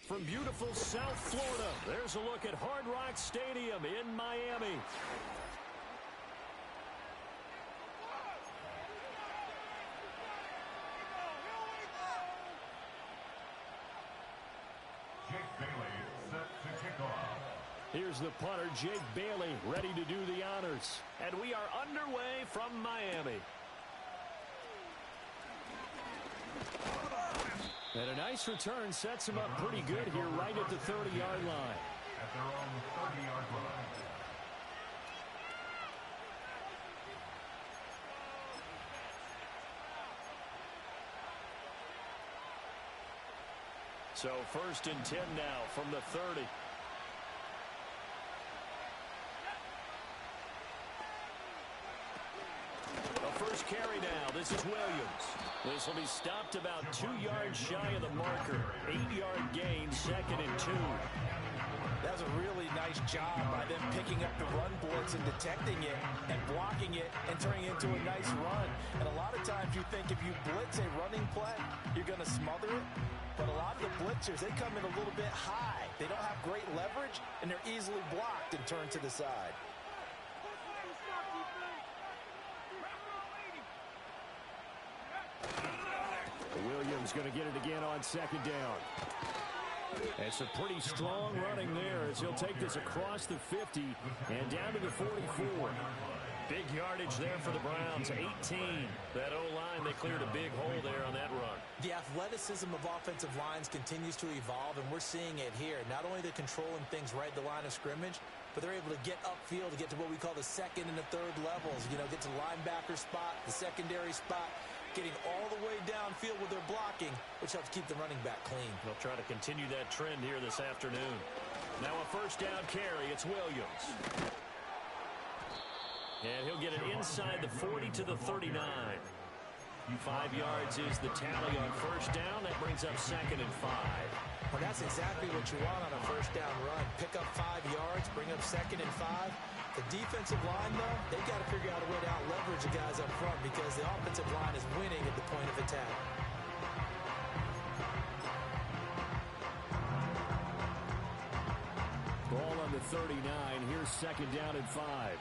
From beautiful South Florida, there's a look at Hard Rock Stadium in Miami. Here's the punter, Jake Bailey, ready to do the honors. And we are underway from Miami. And a nice return sets him up pretty good here right at the 30-yard line. At their own 30-yard line. So 1st and 10 now from the 30. First carry now. This is Williams. This will be stopped about 2 yards shy of the marker. 8-yard gain, 2nd and 2. That was a really nice job by them picking up the run blitz and detecting it and blocking it and turning it into a nice run. And a lot of times you think if you blitz a running play, you're going to smother it. But a lot of the blitzers, they come in a little bit high. They don't have great leverage, and they're easily blocked and turned to the side. Williams going to get it again on 2nd down. It's a pretty strong running there as he'll take this across the 50 and down to the 44. Big yardage there for the Browns, 18. That O-line, they cleared a big hole there on that run. The athleticism of offensive lines continues to evolve, and we're seeing it here. Not only they're controlling things right at the line of scrimmage, but they're able to get upfield to get to what we call the 2nd and the 3rd levels. You know, get to the linebacker spot, the secondary spot, getting all the way downfield with their blocking, which helps keep the running back clean. They'll try to continue that trend here this afternoon. Now a 1st down carry. It's Williams. And he'll get it inside the 40 to the 39. 5 yards is the tally on 1st down. That brings up 2nd and 5. Well, that's exactly what you want on a 1st down run. Pick up 5 yards, bring up 2nd and 5. The defensive line, though, they've got to figure out a way to out-leverage the guys up front because the offensive line is winning at the point of attack. Ball on the 39. Here's 2nd down and 5.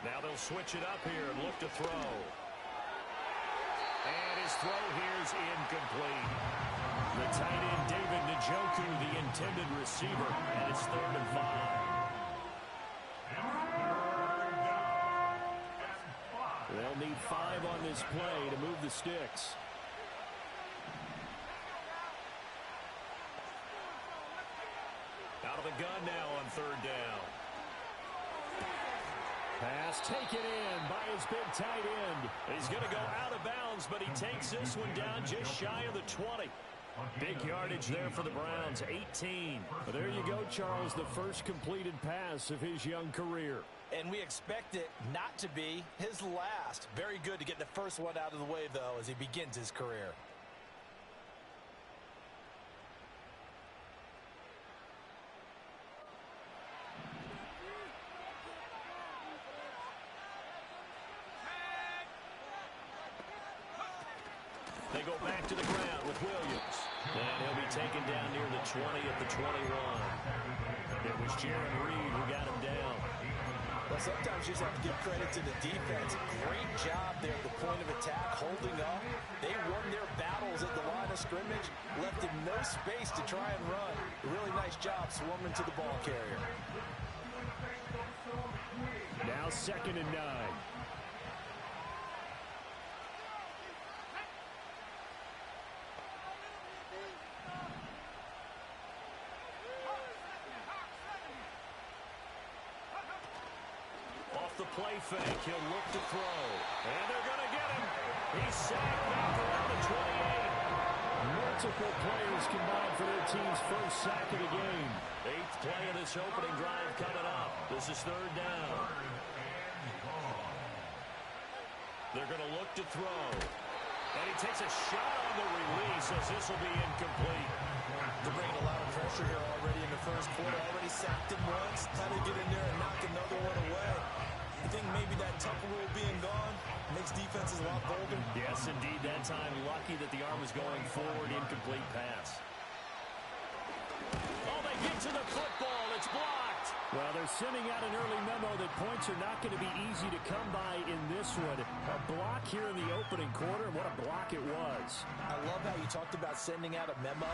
Now they'll switch it up here and look to throw. And his throw here's incomplete. The tight end, David Njoku, the intended receiver, and it's 3rd and 5. They'll need 5 on this play to move the sticks. Out of the gun now on 3rd down. Pass taken in by his big tight end. He's going to go out of bounds, but he takes this one down just shy of the 20. Big yardage there for the Browns, 18. But there you go, Charles, the first completed pass of his young career. And we expect it not to be his last. Very good to get the first one out of the way, though, as he begins his career. They go back to the ground with Williams. And he'll be taken down near the 20 at the 21. It was Jaron Reed who got him down. Well, sometimes you just have to give credit to the defense. Great job there at the point of attack, holding up. They won their battles at the line of scrimmage, left him no space to try and run. A really nice job swarming to the ball carrier. Now 2nd and 9. The play fake, he'll look to throw. And they're going to get him. He's sacked back around the 28. Multiple players combined for their team's first sack of the game. 8th play of this opening drive coming up. This is 3rd down. They're going to look to throw. And he takes a shot on the release as this will be incomplete. They're bringing a lot of pressure here already in the first quarter. Already sacked him once. Time to get in there and knock another one away. Boulder? Yes, indeed. That time, lucky that the arm was going forward. Incomplete pass. Oh, they get to the football. It's blocked. Well, they're sending out an early memo that points are not going to be easy to come by in this one. A block here in the opening quarter, and what a block it was. I love how you talked about sending out a memo.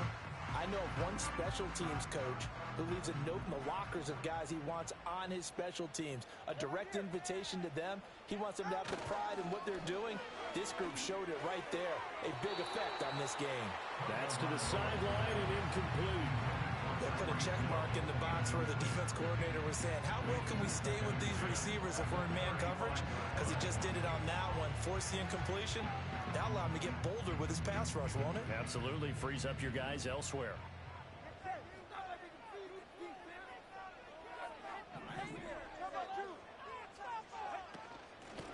I know of one special teams coach who leaves a note in the lockers of guys he wants on his special teams. A direct invitation to them. He wants them to have the pride in what they're doing. This group showed it right there. A big effect on this game. That's to the sideline and incomplete. They put a check mark in the box where the defense coordinator was saying, how well can we stay with these receivers if we're in man coverage? Because he just did it on that one, forced the incompletion. That'll allow him to get bolder with his pass rush, won't it? Absolutely. Frees up your guys elsewhere.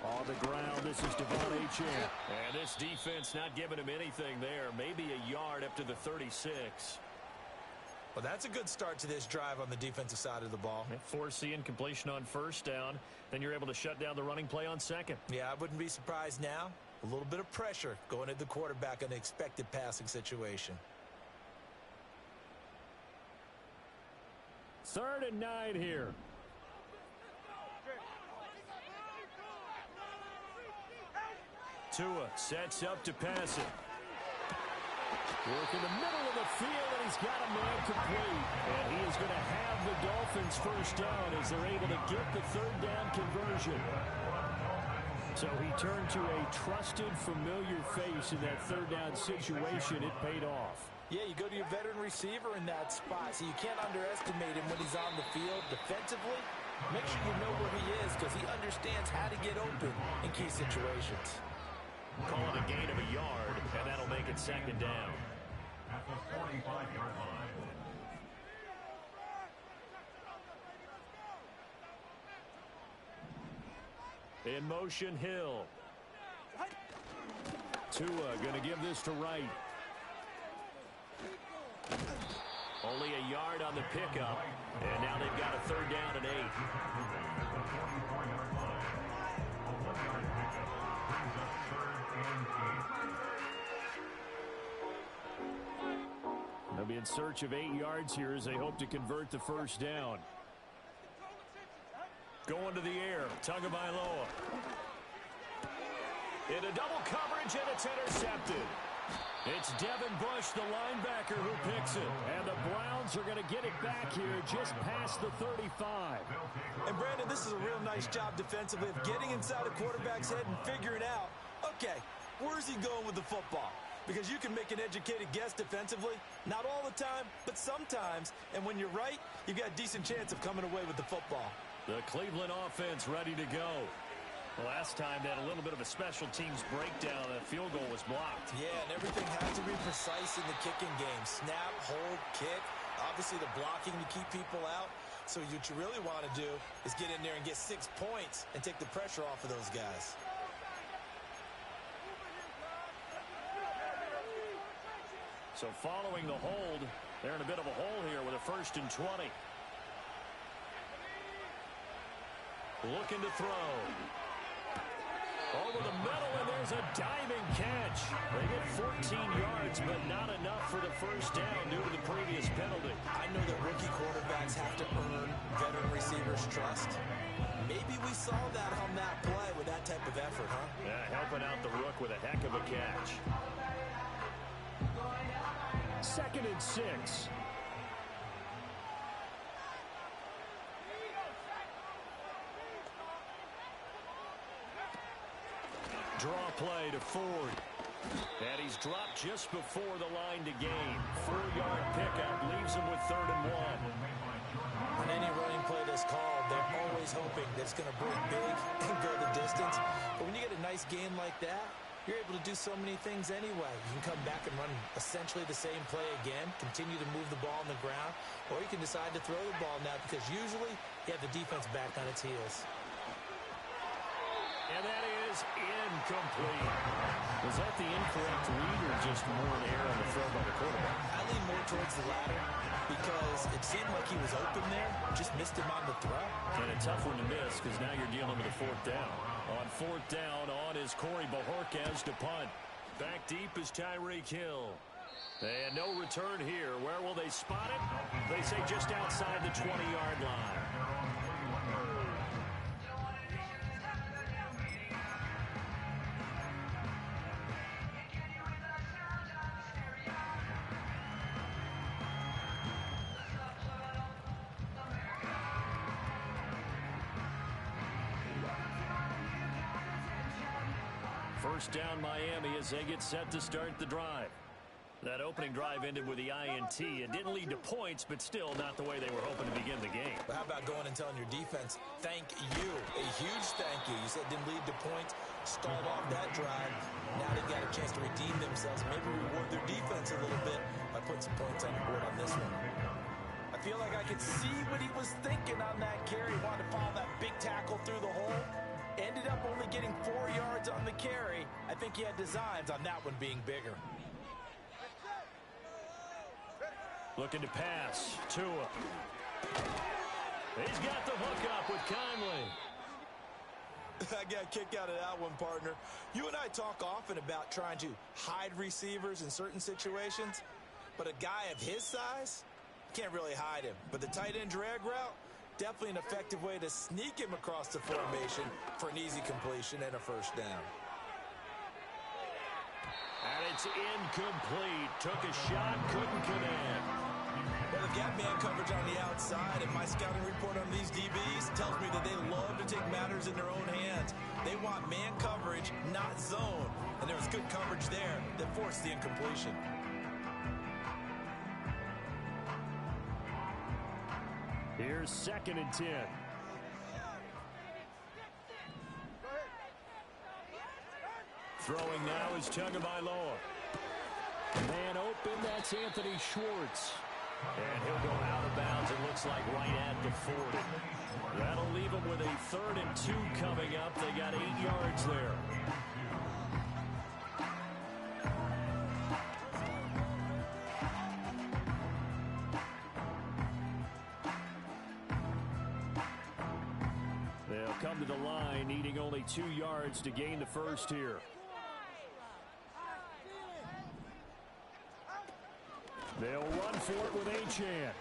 On the ground, this is Devon Achane. And this defense not giving him anything there. Maybe a yard up to the 36. Well, that's a good start to this drive on the defensive side of the ball. Force the incompletion on first down. Then you're able to shut down the running play on second. Yeah, I wouldn't be surprised now. A little bit of pressure going at the quarterback in an expected passing situation. 3rd and 9 here. Tua sets up to pass it. Work in the middle of the field, and he's got a man complete. And he is going to have the Dolphins first down as they're able to get the 3rd down conversion. So he turned to a trusted, familiar face in that 3rd down situation. It paid off. Yeah, you go to your veteran receiver in that spot, so you can't underestimate him when he's on the field defensively. Make sure you know where he is because he understands how to get open in key situations. Call it a gain of a yard, and that'll make it 2nd down. At the 45-yard line. In motion, Hill. Tua going to give this to Wright. Only a yard on the pickup, and now they've got a 3rd down and 8. They'll be in search of 8 yards here as they hope to convert the first down. Going to the air, Tagovailoa. Into double coverage, and it's intercepted. It's Devin Bush, the linebacker, who picks it. And the Browns are going to get it back here just past the 35. And, Brandon, this is a real nice job defensively of getting inside a quarterback's head and figuring out, okay, where's he going with the football? Because you can make an educated guess defensively. Not all the time, but sometimes. And when you're right, you've got a decent chance of coming away with the football. The Cleveland offense ready to go. Last time they had a little bit of a special teams breakdown. That field goal was blocked. Yeah, and everything has to be precise in the kicking game. Snap, hold, kick. Obviously the blocking to keep people out. So what you really want to do is get in there and get 6 points and take the pressure off of those guys. So following the hold, they're in a bit of a hole here with a 1st and 20. Looking to throw. Over the middle, and there's a diving catch. They get 14 yards, but not enough for the first down due to the previous penalty. I know that rookie quarterbacks have to earn veteran receivers' trust. Maybe we saw that on that play with that type of effort, huh? Yeah, helping out the rook with a heck of a catch. 2nd and 6. Draw play to Ford. And he's dropped just before the line to gain. 4-yard pickup leaves him with 3rd and 1. On any running play that's called, they're always hoping that it's going to break big and go the distance. But when you get a nice gain like that, you're able to do so many things anyway. You can come back and run essentially the same play again, continue to move the ball on the ground, or you can decide to throw the ball now because usually you have the defense back on its heels. And that is incomplete. Was that the incorrect read or just more an error on the throw by the quarterback? I lean more towards the latter because it seemed like he was open there, just missed him on the throw. And a tough one to miss because now you're dealing with a fourth down. On fourth down, on is Corey Bajorquez to punt. Back deep is Tyreek Hill. And no return here. Where will they spot it? They say just outside the 20-yard line. First down Miami as they get set to start the drive. That opening drive ended with the INT. It didn't lead to points, but still not the way they were hoping to begin the game. But how about going and telling your defense, thank you, a huge thank you. You said it didn't lead to points, stalled off that drive. Now they've got a chance to redeem themselves, maybe reward their defense a little bit by putting some points on the board on this one. I feel like I could see what he was thinking on that carry. He wanted to follow that big tackle through the hole. Ended up only getting 4 yards on the carry. I think he had designs on that one being bigger. Looking to pass. Tua. He's got the hook up with Conley. I got a kick out of that one, partner. You and I talk often about trying to hide receivers in certain situations, but a guy of his size, can't really hide him. But the tight end drag route, definitely an effective way to sneak him across the formation for an easy completion and a first down. And it's incomplete. Took a shot, couldn't connect. Well, they've got man coverage on the outside, and my scouting report on these DBs tells me that they love to take matters in their own hands. They want man coverage, not zone. And there was good coverage there that forced the incompletion. Here's 2nd and 10. Throwing now is Tagovailoa. Man open, that's Anthony Schwartz. And he'll go out of bounds, it looks like right at the 40. That'll leave him with a 3rd and 2 coming up. They got 8 yards there. They'll come to the line, needing only 2 yards to gain the first here. They'll run for it with Achane.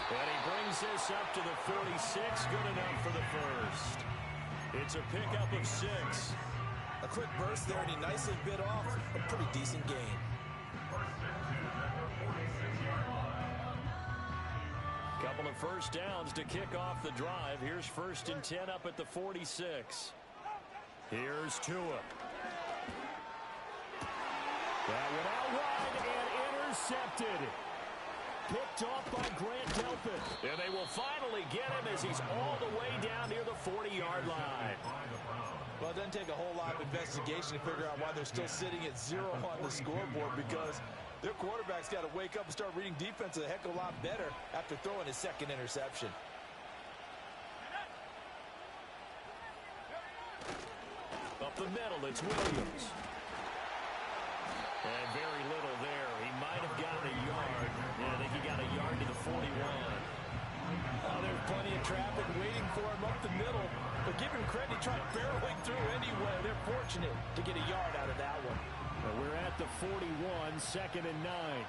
And he brings this up to the 46. Good enough for the first. It's a pickup of 6. A quick burst there, and he nicely bit off a pretty decent gain. Couple of first downs to kick off the drive. Here's 1st and 10 up at the 46. Here's Tua. That one out wide and intercepted. Picked off by Grant Delpit. And they will finally get him as he's all the way down near the 40-yard line. Well, it doesn't take a whole lot of investigation to figure out why they're still sitting at 0 on the scoreboard, because their quarterback's got to wake up and start reading defense a heck of a lot better after throwing his 2nd interception. Up the middle, it's Williams. And very little there. He might have gotten a yard. Yeah, I think he got a yard to the 41. Oh, there's plenty of traffic waiting for him up the middle. But give him credit, he tried barreling through anyway. They're fortunate to get a yard out of that one. Well, we're at the 41, 2nd and 9.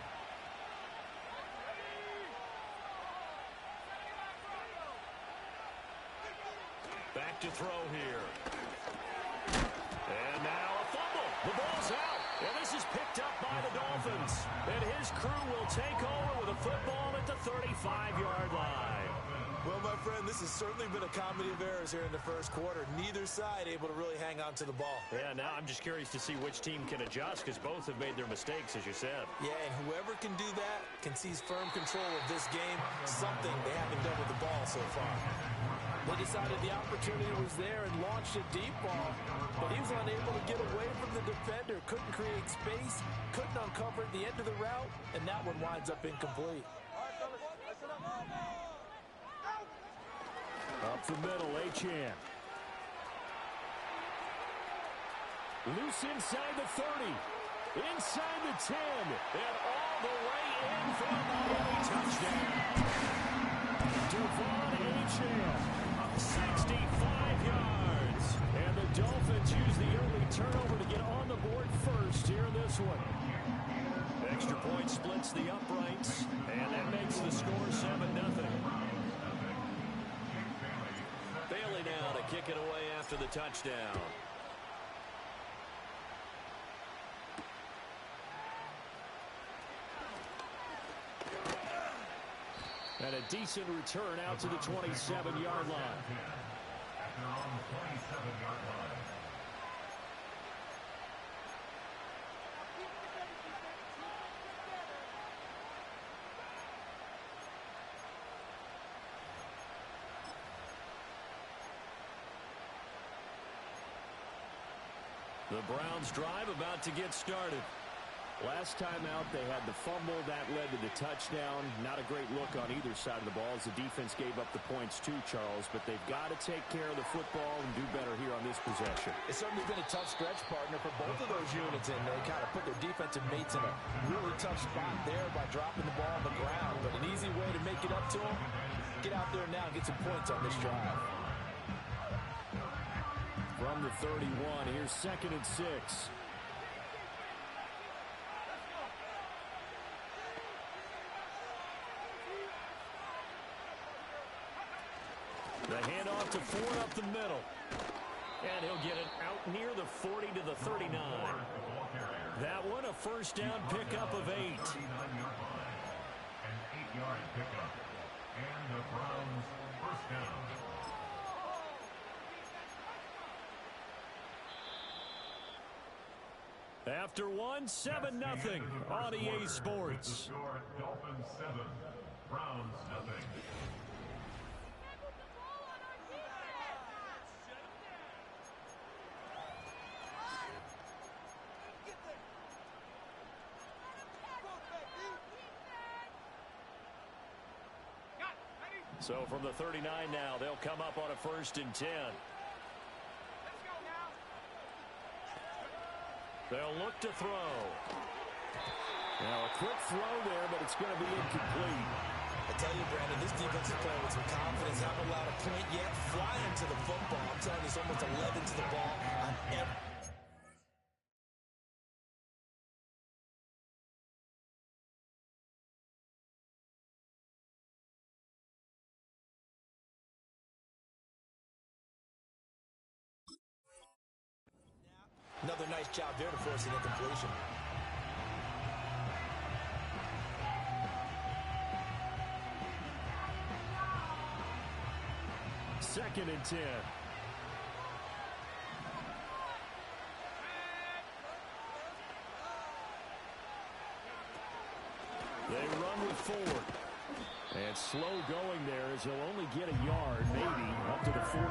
Back to throw here. And now a fumble. The ball's out. And this is picked up by the Dolphins. And his crew will take over with a football at the 35-yard line. Well, my friend, this has certainly been a comedy of errors here in the first quarter. Neither side able to really hang on to the ball. Yeah, now I'm just curious to see which team can adjust, because both have made their mistakes, as you said. Yeah, and whoever can do that can seize firm control of this game, something they haven't done with the ball so far. They decided the opportunity was there and launched a deep ball, but he was unable to get away from the defender, couldn't create space, couldn't uncover the end of the route, and that one winds up incomplete. Up the middle, Achane. Loose inside the 30. Inside the 10. And all the way in for a Miami touchdown. Devon Achane, 65 yards. And the Dolphins use the early turnover to get on the board first here in this one. Extra point splits the uprights, and that makes the score 7-0. Bailey now to kick it away after the touchdown. And a decent return out to the 27-yard line. The Browns drive about to get started. Last time out, they had the fumble. That led to the touchdown. Not a great look on either side of the ball as the defense gave up the points too, Charles. But they've got to take care of the football and do better here on this possession. It's certainly been a tough stretch, partner, for both of those units, and they kind of put their defensive mates in a really tough spot there by dropping the ball on the ground. But an easy way to make it up to them, get out there now and get some points on this drive. From the 31, here's 2nd and 6. The handoff to Ford up the middle. And he'll get it out near the 40 to the 39. That one a first down pickup of 8. An 8-yard pickup. And the Browns first down. After one, 7-0 on EA Sports. Dolphins 7, Browns nothing. So from the 39 now, they'll come up on a 1st and 10. They'll look to throw. Now a quick throw there, but it's going to be incomplete. I tell you, Brandon, this defense is playing with some confidence. Haven't allowed a point yet. Flying to the football. I'm telling you, it's almost 11 to the ball on every. Another nice job there to force an incompletion. Second and 10. They run with Ford. And slow going there as he'll only get a yard, maybe, up to the 41.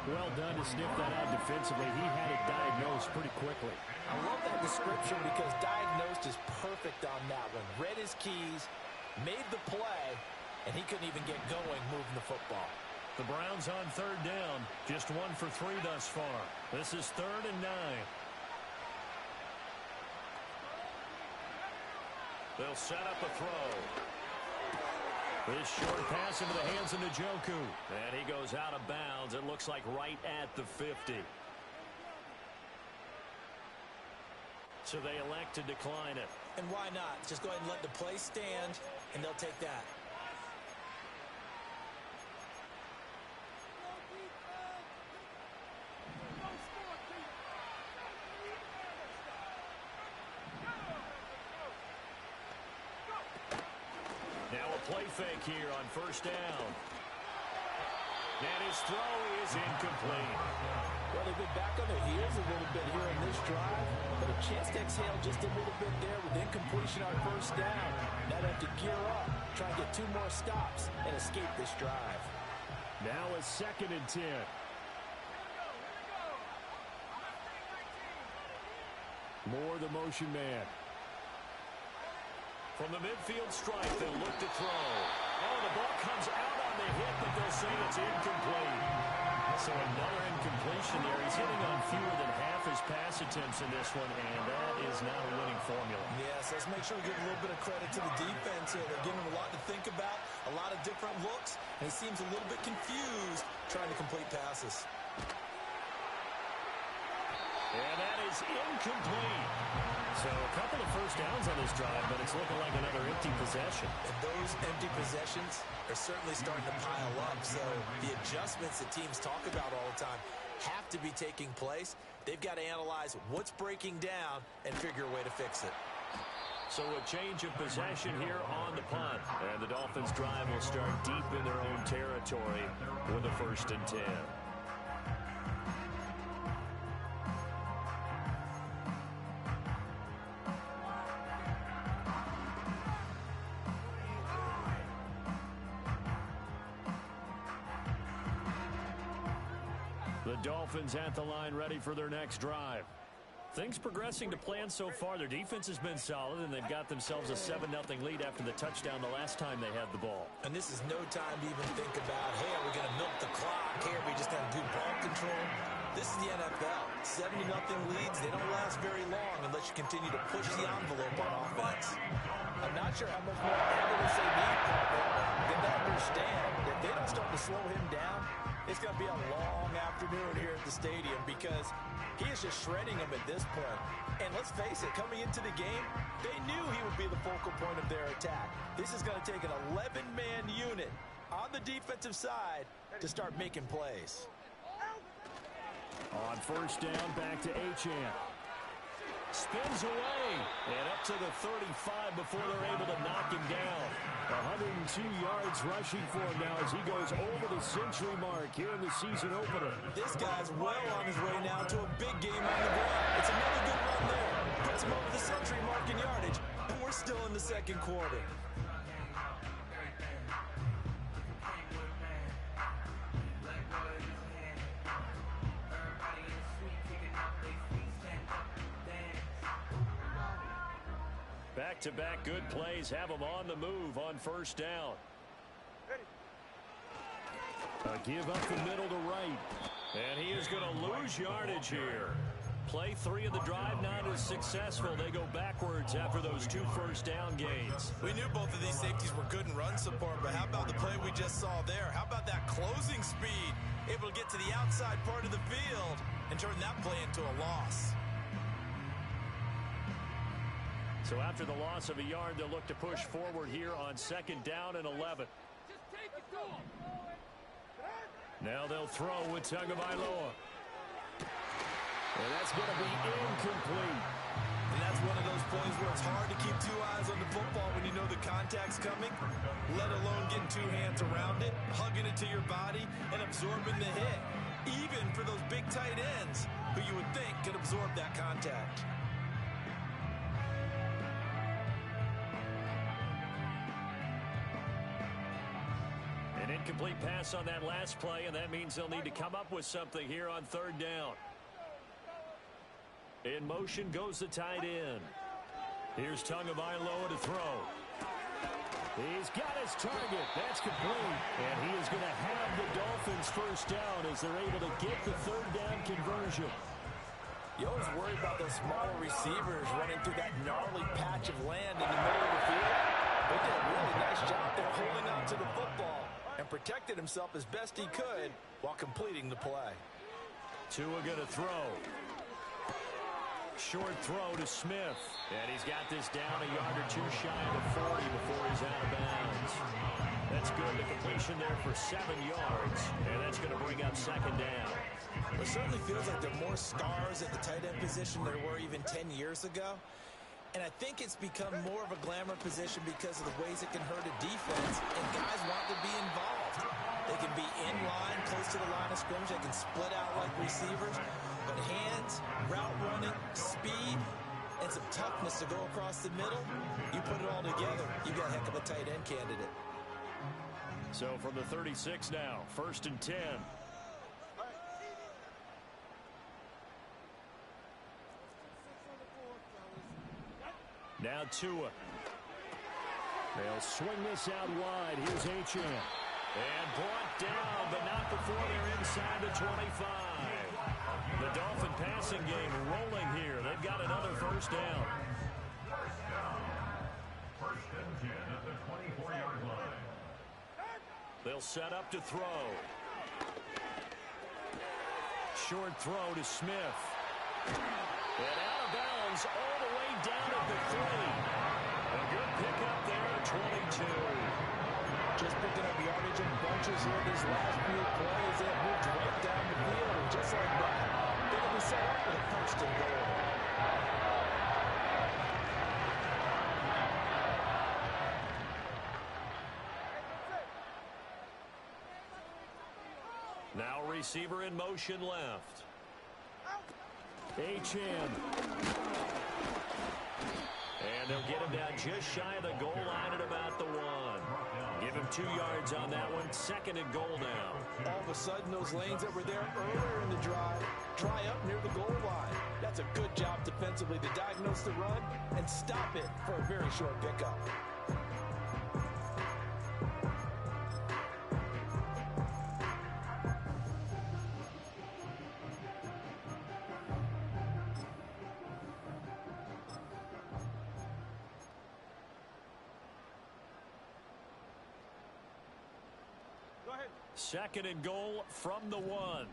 Well done to sniff that out defensively. He had it diagnosed pretty quickly. I love that description because diagnosed is perfect on that one. Read his keys, made the play, and he couldn't even get going moving the football. The Browns on 3rd down. Just 1 for 3 thus far. This is 3rd and 9. They'll set up a throw. This short pass into the hands of Njoku. And he goes out of bounds. It looks like right at the 50. So they elect to decline it. And why not? Just go ahead and let the play stand, and they'll take that. Now a play fake here on 1st down. And his throw is incomplete. Well, they've been back on their heels a little bit here in this drive, but a chance to exhale just a little bit there with incompletion on 1st down. Now they have to gear up, try and get 2 more stops, and escape this drive. Now a 2nd and 10. Moore the motion man. From the midfield stripe, they'll look to throw. Oh, the ball comes out on the hit, but they'll say it's incomplete. So another incompletion there. He's hitting on fewer than half his pass attempts in this one, and that is not a winning formula. Yes, let's make sure we give a little bit of credit to the defense here. They're giving him a lot to think about, a lot of different looks, and he seems a little bit confused trying to complete passes. And that is incomplete. So a couple of first downs on this drive, but it's looking like another empty possession. And those empty possessions are certainly starting to pile up. So the adjustments that teams talk about all the time have to be taking place. They've got to analyze what's breaking down and figure a way to fix it. So a change of possession here on the punt. And the Dolphins' drive will start deep in their own territory with a 1st and 10. The Dolphins at the line ready for their next drive. Things progressing to plan so far. Their defense has been solid, and they've got themselves a 7-0 lead after the touchdown the last time they had the ball. And this is no time to even think about, hey, are we going to milk the clock? Hey, are we just have good ball control? This is the NFL. 70-0 leads, they don't last very long unless you continue to push the envelope on offense. I'm not sure how much more evidence they need, Parker. They understand that if they don't start to slow him down, it's going to be a long afternoon here at the stadium because he is just shredding them at this point. And let's face it, coming into the game, they knew he would be the focal point of their attack. This is going to take an 11-man unit on the defensive side to start making plays. On 1st down, back to Achane. Spins away and up to the 35 before they're able to knock him down. 102 yards rushing for him now as he goes over the century mark here in the season opener. This guy's well on his way now to a big game on the ground. It's another good run there. Puts him over the century mark in yardage, and we're still in the 2nd quarter. Back-to-back good plays have them on the move on 1st down. A give up the middle to right. And he is going to lose yardage here. Play 3 of the drive not as successful. They go backwards after those 2 first down gains. We knew both of these safeties were good in run support, but how about the play we just saw there? How about that closing speed? Able to get to the outside part of the field and turn that play into a loss. So after the loss of a yard, they'll look to push forward here on 2nd down and 11. Just take it to him. Now they'll throw with Tagovailoa. And that's going to be incomplete. And that's one of those plays where it's hard to keep 2 eyes on the football when you know the contact's coming, let alone getting 2 hands around it, hugging it to your body, and absorbing the hit, even for those big tight ends who you would think could absorb that contact. An incomplete pass on that last play, and that means they'll need to come up with something here on 3rd down. In motion goes the tight end. Here's Tagovailoa to throw. He's got his target. That's complete. And he is going to have the Dolphins 1st down as they're able to get the 3rd down conversion. You always worry about those smaller receivers running through that gnarly patch of land in the middle of the field. They did a really nice job there holding on to the football and protected himself as best he could while completing the play. Tua going to throw. Short throw to Smith. And he's got this down a yard or 2 shy of the 40 before he's out of bounds. That's good. The completion there for 7 yards. And that's going to bring up 2nd down. It certainly feels like there are more stars at the tight end position than there were even 10 years ago. And I think it's become more of a glamour position because of the ways it can hurt a defense, and guys want to be involved. They can be in line, close to the line of scrimmage. They can split out like receivers. But hands, route running, speed, and some toughness to go across the middle, you put it all together, you've got a heck of a tight end candidate. So from the 36 now, 1st and 10. Now Tua. They'll swing this out wide. Here's Achane. And brought down, but not before they're inside inside the 25. The Dolphin passing game rolling here. They've got another first down. First and 10 at the 24-yard line. They'll set up to throw. Short throw to Smith. And out of bounds all the way down at the 3. A good pickup there at 22. Just picking up yardage in bunches here these last few plays. They have moved right down the field. And just like that, they're going to be set up for the first and goal. Now receiver in motion left. Achane. And they'll get him down just shy of the goal line at about the 1. Give him 2 yards on that one. Second and goal now. All of a sudden, those lanes that were there earlier in the drive dry up near the goal line. That's a good job defensively to diagnose the run and stop it for a very short pickup. Second and goal from the 1.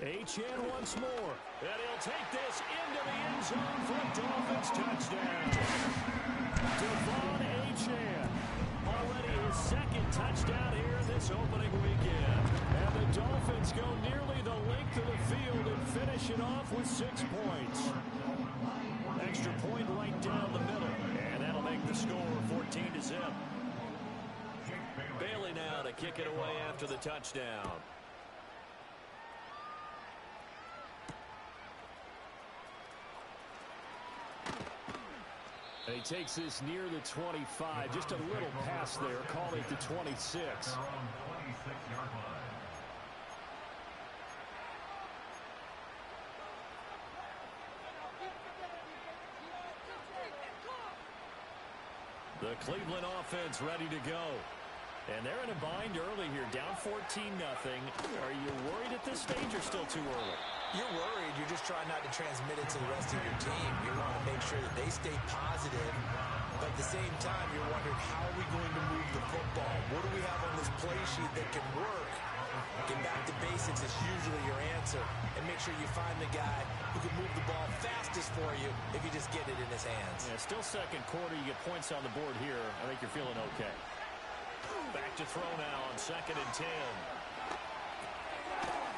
Achane once more. And he'll take this into the end zone for a Dolphins touchdown. Devon Achane. Already his second touchdown here in this opening weekend. And the Dolphins go nearly the length of the field and finish it off with 6 points. Extra point right down the middle. And that'll make the score 14-0. Bailey now to kick it away after the touchdown. And he takes this near the 25. Just a little pass there. Call it the 26. Their own 26-yard line. The Cleveland offense ready to go. And they're in a bind early here, down 14-0. Are you worried at this stage or still too early? You're worried. You're just trying not to transmit it to the rest of your team. You want to make sure that they stay positive. But at the same time, you're wondering, how are we going to move the football? What do we have on this play sheet that can work? Get back to basics is usually your answer. And make sure you find the guy who can move the ball fastest for you if you just get it in his hands. Yeah, still second quarter. You get points on the board here. I think you're feeling okay. Back to throw now on 2nd and 10.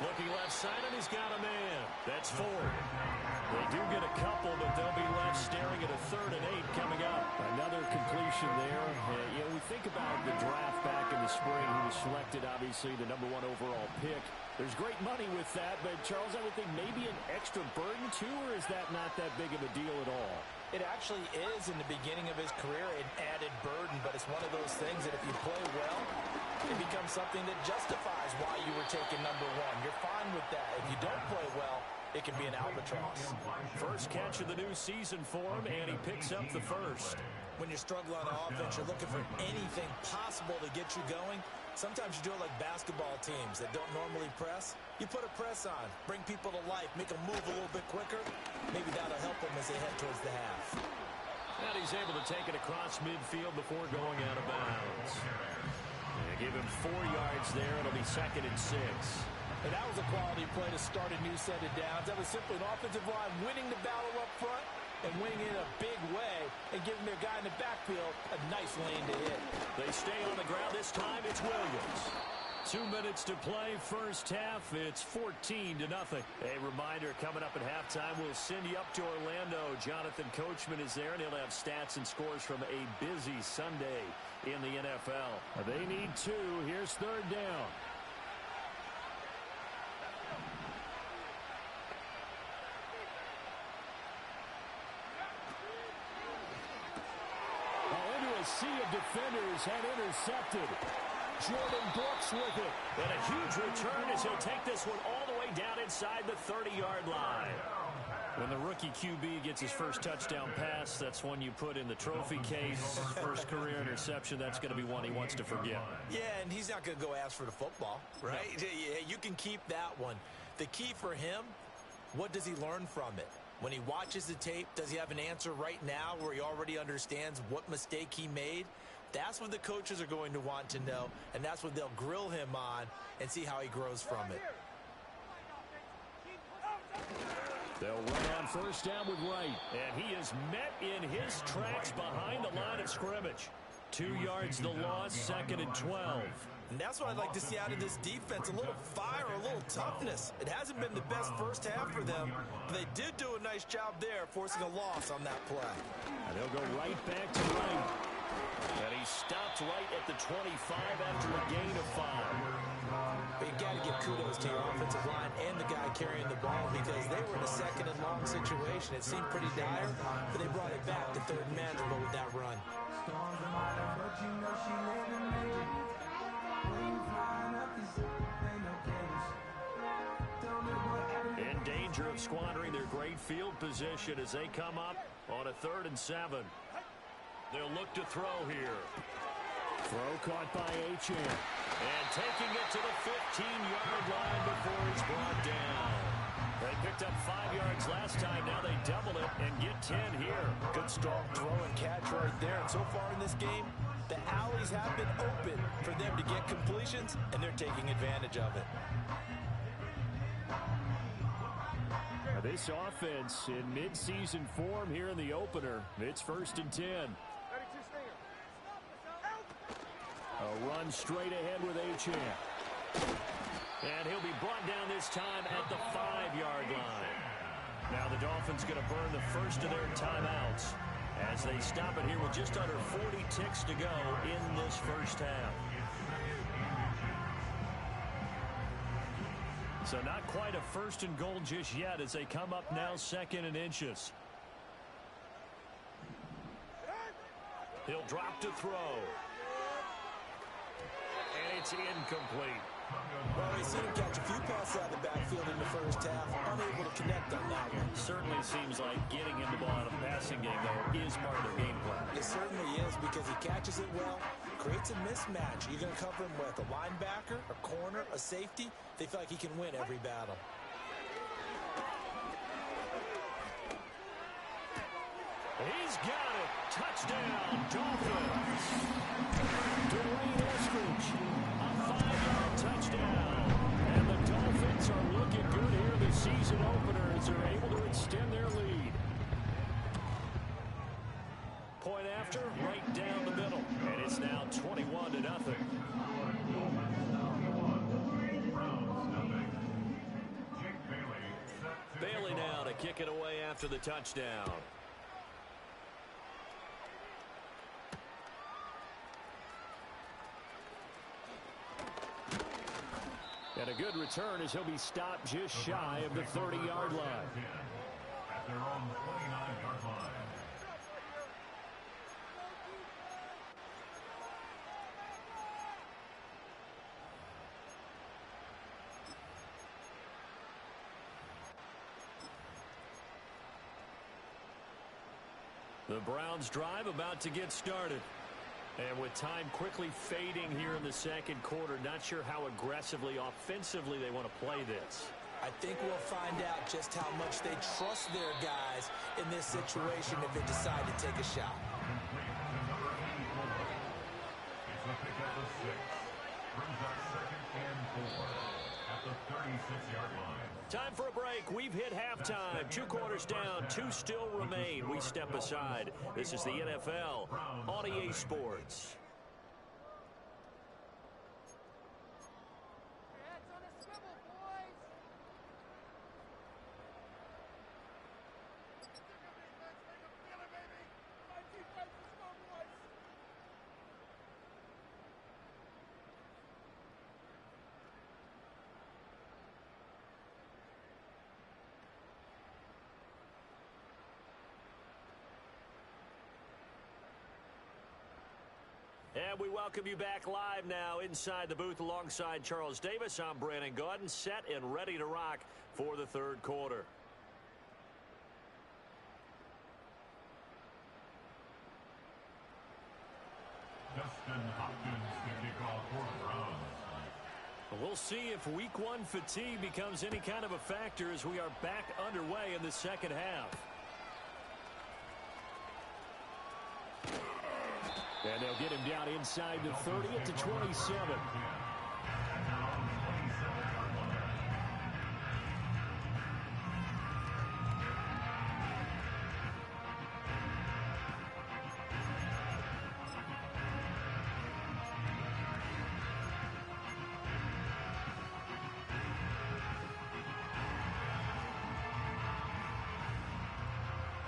Looking left side, and he's got a man. That's 4. They do get a couple, but they'll be left staring at a 3rd and 8 coming up. Another completion there. You know, we think about the draft back in the spring. He was selected, obviously, the #1 overall pick. There's great money with that, but, Charles, I would think maybe an extra burden, too, or is that not that big of a deal at all? It actually is in the beginning of his career an added burden, but it's one of those things that if you play well, it becomes something that justifies why you were taken #1. You're fine with that. If you don't play well, it can be an albatross. First catch of the new season for him, and he picks up the first. When you're struggling on offense, you're looking for anything possible to get you going. Sometimes you do it like basketball teams that don't normally press. You put a press on, bring people to life, make them move a little bit quicker. Maybe that'll help them as they head towards the half. And he's able to take it across midfield before going out of bounds. They give him 4 yards there. It'll be 2nd and 6. And that was a quality play to start a new set of downs. That was simply an offensive line winning the battle up front and winning in a big way and giving their guy in the backfield a nice lane to hit. They stay on the ground. This time it's Williams. 2 minutes to play, first half. It's 14-0. A reminder, coming up at halftime, we'll send you up to Orlando. Jonathan Coachman is there, and he'll have stats and scores from a busy Sunday in the NFL. They need 2. Here's 3rd down. Into a sea of defenders and intercepted. Jordan Brooks with it. And a huge return as he'll take this one all the way down inside the 30-yard line. When the rookie QB gets his first touchdown pass, that's one you put in the trophy case. First career interception, that's going to be one he wants to forget. Yeah, and he's not going to go ask for the football, right? No. Yeah, you can keep that one. The key for him, what does he learn from it? When he watches the tape, does he have an answer right now where he already understands what mistake he made? That's what the coaches are going to want to know, and that's what they'll grill him on and see how he grows from it. They'll run on first down with Wright, and he is met in his tracks behind the line of scrimmage. 2 yards the loss, 2nd and 12. And that's what I'd like to see out of this defense, a little fire, a little toughness. It hasn't been the best first half for them, but they did do a nice job there, forcing a loss on that play. And they'll go right back to Wright. And he stopped right at the 25 after a gain of 5. But you've got to give kudos to your offensive line and the guy carrying the ball because they were in a 2nd and long situation. It seemed pretty dire, but they brought it back to 3rd and manageable with that run. In danger of squandering their great field position as they come up on a 3rd and 7. They'll look to throw here. Throw caught by Achane. And taking it to the 15-yard line before he's brought down. They picked up 5 yards last time. Now they double it and get 10 here. Good strong throw and catch right there. And so far in this game, the alleys have been open for them to get completions, and they're taking advantage of it. This offense in midseason form here in the opener. It's 1st and 10. A run straight ahead with Achane. And he'll be brought down this time at the 5-yard line. Now the Dolphins going to burn the first of their timeouts as they stop it here with just under 40 ticks to go in this first half. So not quite a 1st and goal just yet as they come up now 2nd and inches. He'll drop to throw. And it's incomplete. Well, we've seen him catch a few passes out of the backfield in the first half, unable to connect on that one. Certainly seems like getting him the ball in a passing game, though, is part of their game plan. It certainly is because he catches it well, creates a mismatch. You're going to cover him with a linebacker, a corner, a safety. They feel like he can win every battle. He's got it. Touchdown, Dolphins. Dwayne Eskridge, a 5-yard touchdown. And the Dolphins are looking good here. The season opener as they're able to extend their lead. Point after, right down the middle. And it's now 21-0. Bailey now to kick it away after the touchdown. And a good return as he'll be stopped just shy of the 30-yard line. At their own 29-yard line. The Browns drive about to get started. And with time quickly fading here in the 2nd quarter, not sure how aggressively, offensively they want to play this. I think we'll find out just how much they trust their guys in this situation if they decide to take a shot. It's a pick up of 6. Brings up 2nd and 4 at the 36-yard line. Time for a break. We've hit halftime. 2 quarters down. 2 still remain. We step aside. This is the NFL on EA Sports. And we welcome you back live now inside the booth alongside Charles Davis. I'm Brandon Gaudin, set and ready to rock for the 3rd quarter. We'll see if week one fatigue becomes any kind of a factor as we are back underway in the second half. And they'll get him down inside the 30 at the 27.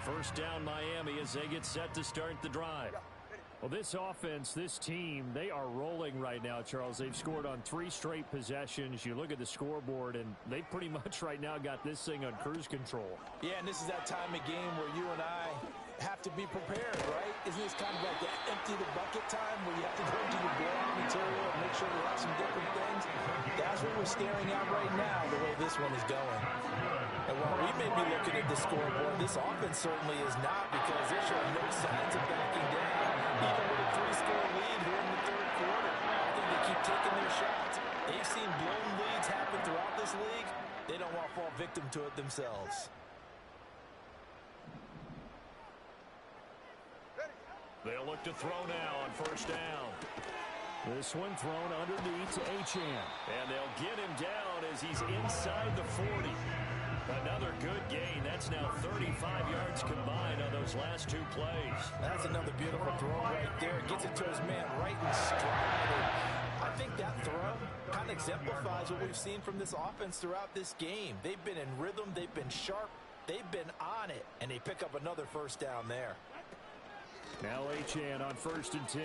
First down Miami as they get set to start the drive. Well, this offense, this team, they are rolling right now, Charles. They've scored on 3 straight possessions. You look at the scoreboard, and they pretty much right now got this thing on cruise control. Yeah, and this is that time of game where you and I have to be prepared, right? Isn't this kind of like the empty the bucket time where you have to go into your blowout material and make sure you have some different things? That's what we're staring at right now, the way this one is going. And while we may be looking at the scoreboard, this offense certainly is not, because they're showing no signs of backing down. Even with a 3-score lead here in the third quarter, I think they keep taking their shots. They've seen blown leads happen throughout this league. They don't want to fall victim to it themselves. They'll look to throw now on first down. This one thrown underneath to Achane. And they'll get him down as he's inside the 40. Another good gain. That's now 35 yards combined on those last 2 plays. That's another beautiful throw right there. Gets it to his man right in stride. I think that throw kind of exemplifies what we've seen from this offense throughout this game. They've been in rhythm. They've been sharp. They've been on it. And they pick up another first down there. Now Achane on first and 10.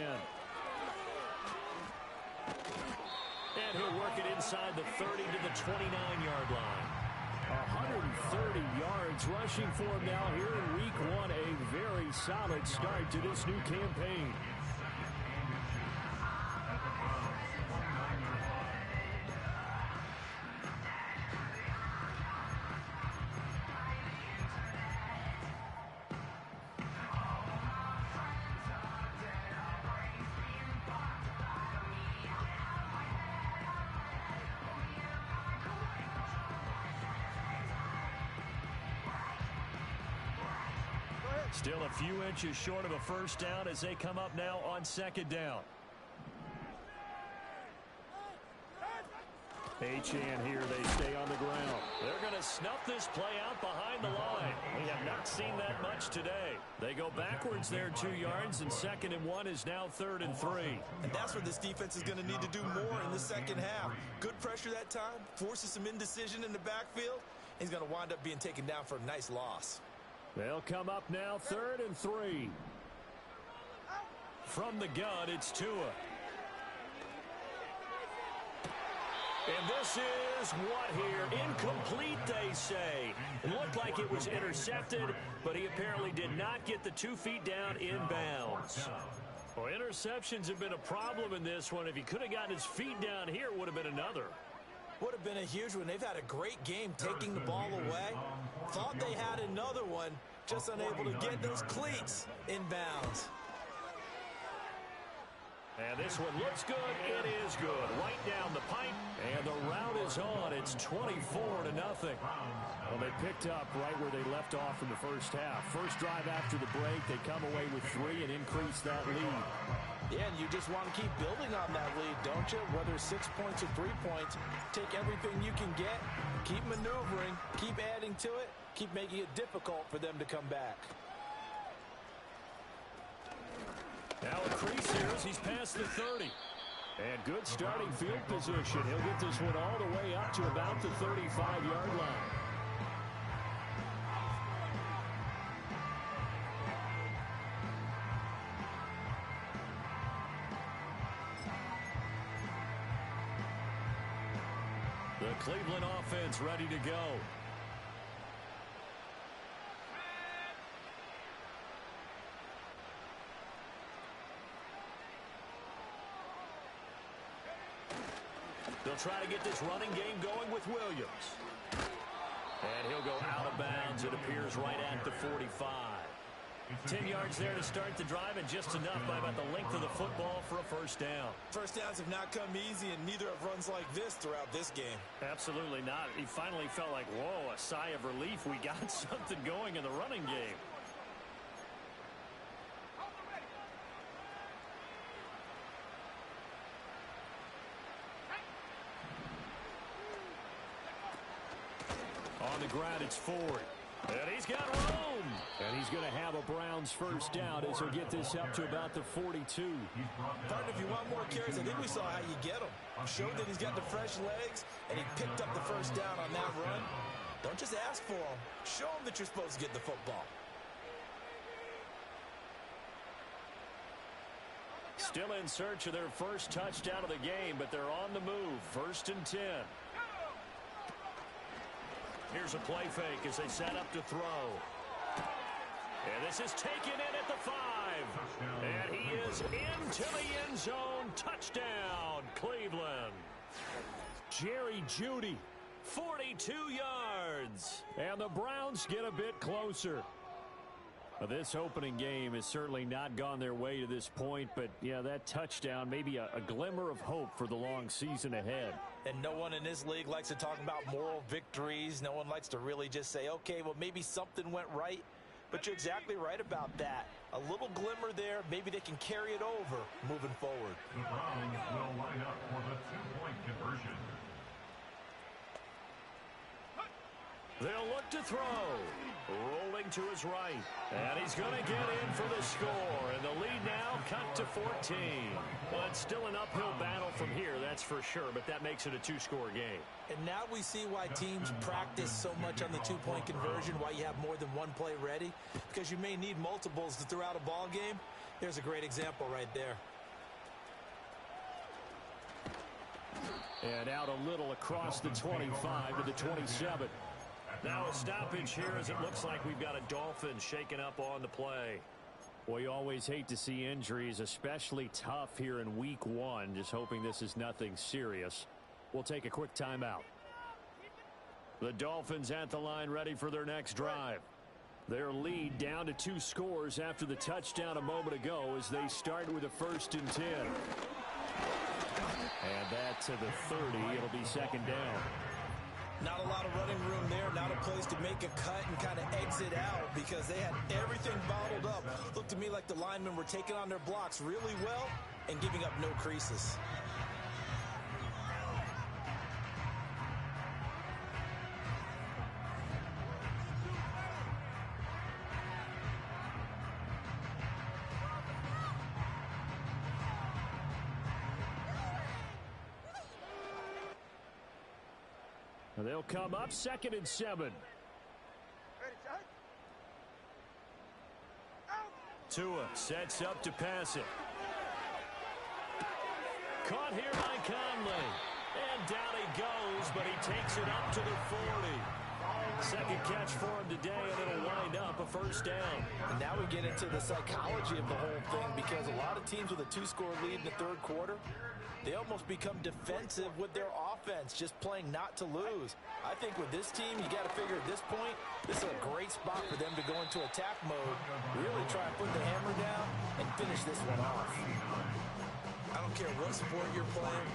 And he'll work it inside the 30 to the 29-yard line. 130 yards rushing for him now here in week one. A very solid start to this new campaign. Still a few inches short of a first down as they come up now on second down. Achane here, they stay on the ground. They're going to snuff this play out behind the line. We have not seen that much today. They go backwards there 2 yards, and 2nd and 1 is now 3rd and 3. And that's where this defense is going to need to do more in the second half. Good pressure that time, forces some indecision in the backfield. He's going to wind up being taken down for a nice loss. They'll come up now 3rd and 3. From the gun, it's Tua. And this is what here? Incomplete, they say. It looked like it was intercepted, but he apparently did not get the 2 feet down inbounds. Well, interceptions have been a problem in this one. If he could have gotten his feet down here, it would have been another. Would have been a huge one. They've had a great game taking the ball away. Thought they had another one, just unable to get those cleats inbounds. And this one looks good. It is good. Right down the pipe. And the route is on. It's 24-0. Well, they picked up right where they left off in the first half. First drive after the break, they come away with 3 and increase that lead. Yeah, and you just want to keep building on that lead, don't you? Whether 6 points or 3 points, take everything you can get, keep maneuvering, keep adding to it, keep making it difficult for them to come back. Now a crease here as he's past the 30. And good starting field position. He'll get this one all the way up to about the 35-yard line. The Cleveland offense ready to go. They'll try to get this running game going with Williams. And he'll go out of bounds, it appears, right at the 45. 10 yards there to start the drive, and just enough by about the length of the football for a first down. First downs have not come easy, and neither have runs like this throughout this game. Absolutely not. He finally felt like, whoa, a sigh of relief. We got something going in the running game. On the ground, it's Ford. And he's got room. And he's going to have a Browns first down as he'll get this up to about the 42. Partner, if you want more carries, I think we saw how you get them. Showed that he's got the fresh legs, and he picked up the first down on that run. Don't just ask for them. Show them that you're supposed to get the football. Still in search of their first touchdown of the game, but they're on the move. 1st and 10. Here's a play fake as they set up to throw. And this is taken in at the 5. And he is into the end zone. Touchdown, Cleveland. Jerry Jeudy, 42 yards. And the Browns get a bit closer. Well, this opening game has certainly not gone their way to this point, but yeah, that touchdown, maybe a glimmer of hope for the long season ahead. And no one in this league likes to talk about moral victories. No one likes to really just say, okay, well, maybe something went right. But you're exactly right about that. A little glimmer there. Maybe they can carry it over moving forward. The Browns will line up for the two-point conversion. They'll look to throw. Rolling to his right. And he's going to get in for the score. And the lead now cut to 14. Well, it's still an uphill battle from here, that's for sure. But that makes it a two-score game. And now we see why teams practice so much on the two-point conversion, why you have more than one play ready. Because you may need multiples to throw out a ball game. There's a great example right there. And out a little across the 25 to the 27. Now a stoppage here as it looks like we've got a Dolphin shaken up on the play. Well, you always hate to see injuries, especially tough here in week 1. Just hoping this is nothing serious. We'll take a quick timeout. The Dolphins at the line ready for their next drive. Their lead down to 2 scores after the touchdown a moment ago as they start with a 1st and 10. And that to the 30. It'll be 2nd down. Not a lot of running room there, not a place to make a cut and kind of exit out because they had everything bottled up. Looked to me like the linemen were taking on their blocks really well and giving up no creases. They'll come up 2nd and 7. Tua sets up to pass it. Caught here by Conley. And down he goes, but he takes it up to the 40. Second catch for him today, and it'll wind up a 1st down. And now we get into the psychology of the whole thing because a lot of teams with a 2-score lead in the 3rd quarter, they almost become defensive with their offense, just playing not to lose. I think with this team, you got to figure at this point, this is a great spot for them to go into attack mode, really try and put the hammer down and finish this one off. I don't care what sport you're playing,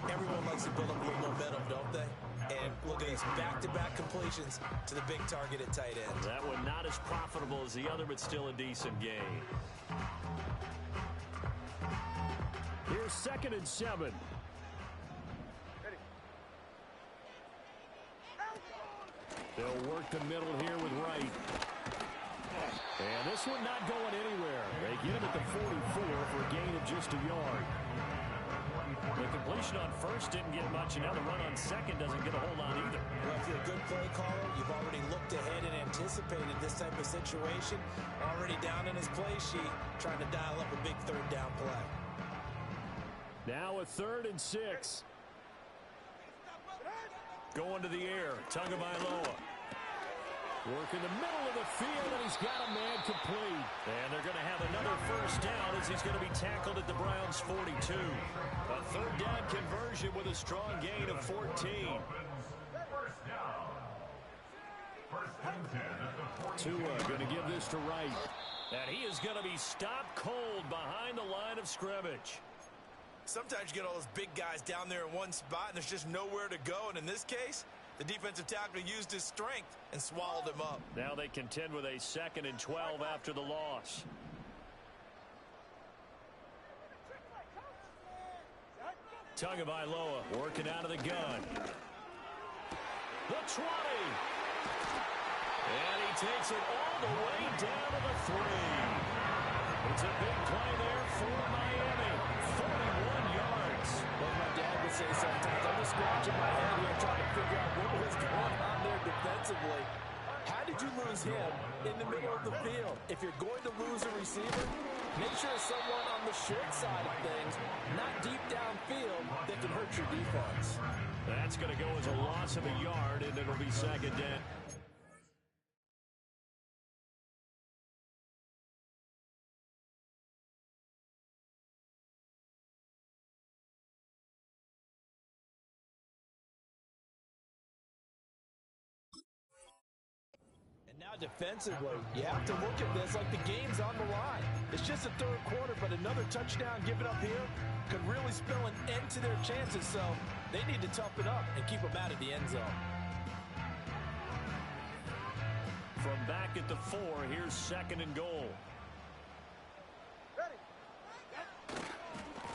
everyone likes to build up a little momentum, don't they? And look at this, back-to-back completions to the big target at tight end. That one not as profitable as the other, but still a decent game. Here's 2nd and 7. They'll work the middle here with Wright. And this one not going anywhere. They get him at the 44 for a gain of just a yard. The completion on 1st didn't get much, and now the run on 2nd doesn't get a whole lot either. Well, if you're a good play caller, you've already looked ahead and anticipated this type of situation. Already down in his play sheet, trying to dial up a big 3rd down play. Now a 3rd and 6. Going to the air. Tagovailoa. Work in the middle of the field, and he's got a man complete. And they're going to have another 1st down as he's going to be tackled at the Browns' 42. A 3rd down conversion with a strong gain of 14. Tua going to give this to Wright. And he is going to be stopped cold behind the line of scrimmage. Sometimes you get all those big guys down there in one spot, and there's just nowhere to go. And in this case, the defensive tackle used his strength and swallowed him up. Now they contend with a 2nd and 12 after the loss. Tagovailoa working out of the gun. The 20. And he takes it all the way down to the 3. It's a big play there for Miami. 41 yards. Like my dad would say sometimes, I'm just scratching my head here trying to figure out what was going on there defensively. How did you lose him in the middle of the field? If you're going to lose a receiver, make sure it's someone on the short side of things, not deep downfield, that can hurt your defense. That's going to go as a loss of a yard, and it'll be 2nd down. Now defensively, you have to look at this like the game's on the line. It's just the 3rd quarter, but another touchdown given up here could really spell an end to their chances, so they need to toughen up and keep them out of the end zone. From back at the 4, here's 2nd and goal.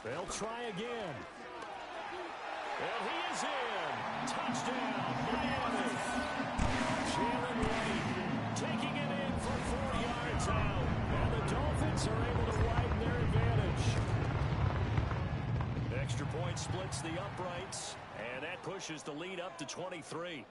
They'll try again. And he is in. Touchdown, Miami. Jalen Reed taking it in for 4 yards out. And the Dolphins are able to widen their advantage. Extra point splits the uprights. And that pushes the lead up to 23.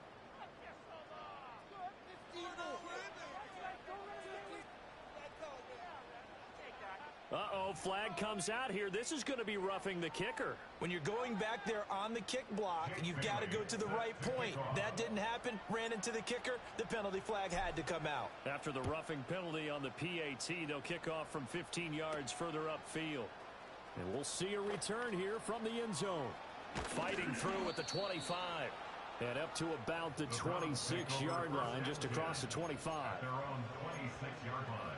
Uh-oh, flag comes out here. This is going to be roughing the kicker. When you're going back there on the kick block, you've got to go to the right point. That didn't happen. Ran into the kicker. The penalty flag had to come out. After the roughing penalty on the PAT, they'll kick off from 15 yards further upfield. And we'll see a return here from the end zone. Fighting through at the 25. And up to about the 26-yard line, just across the 25. Their own 26-yard line.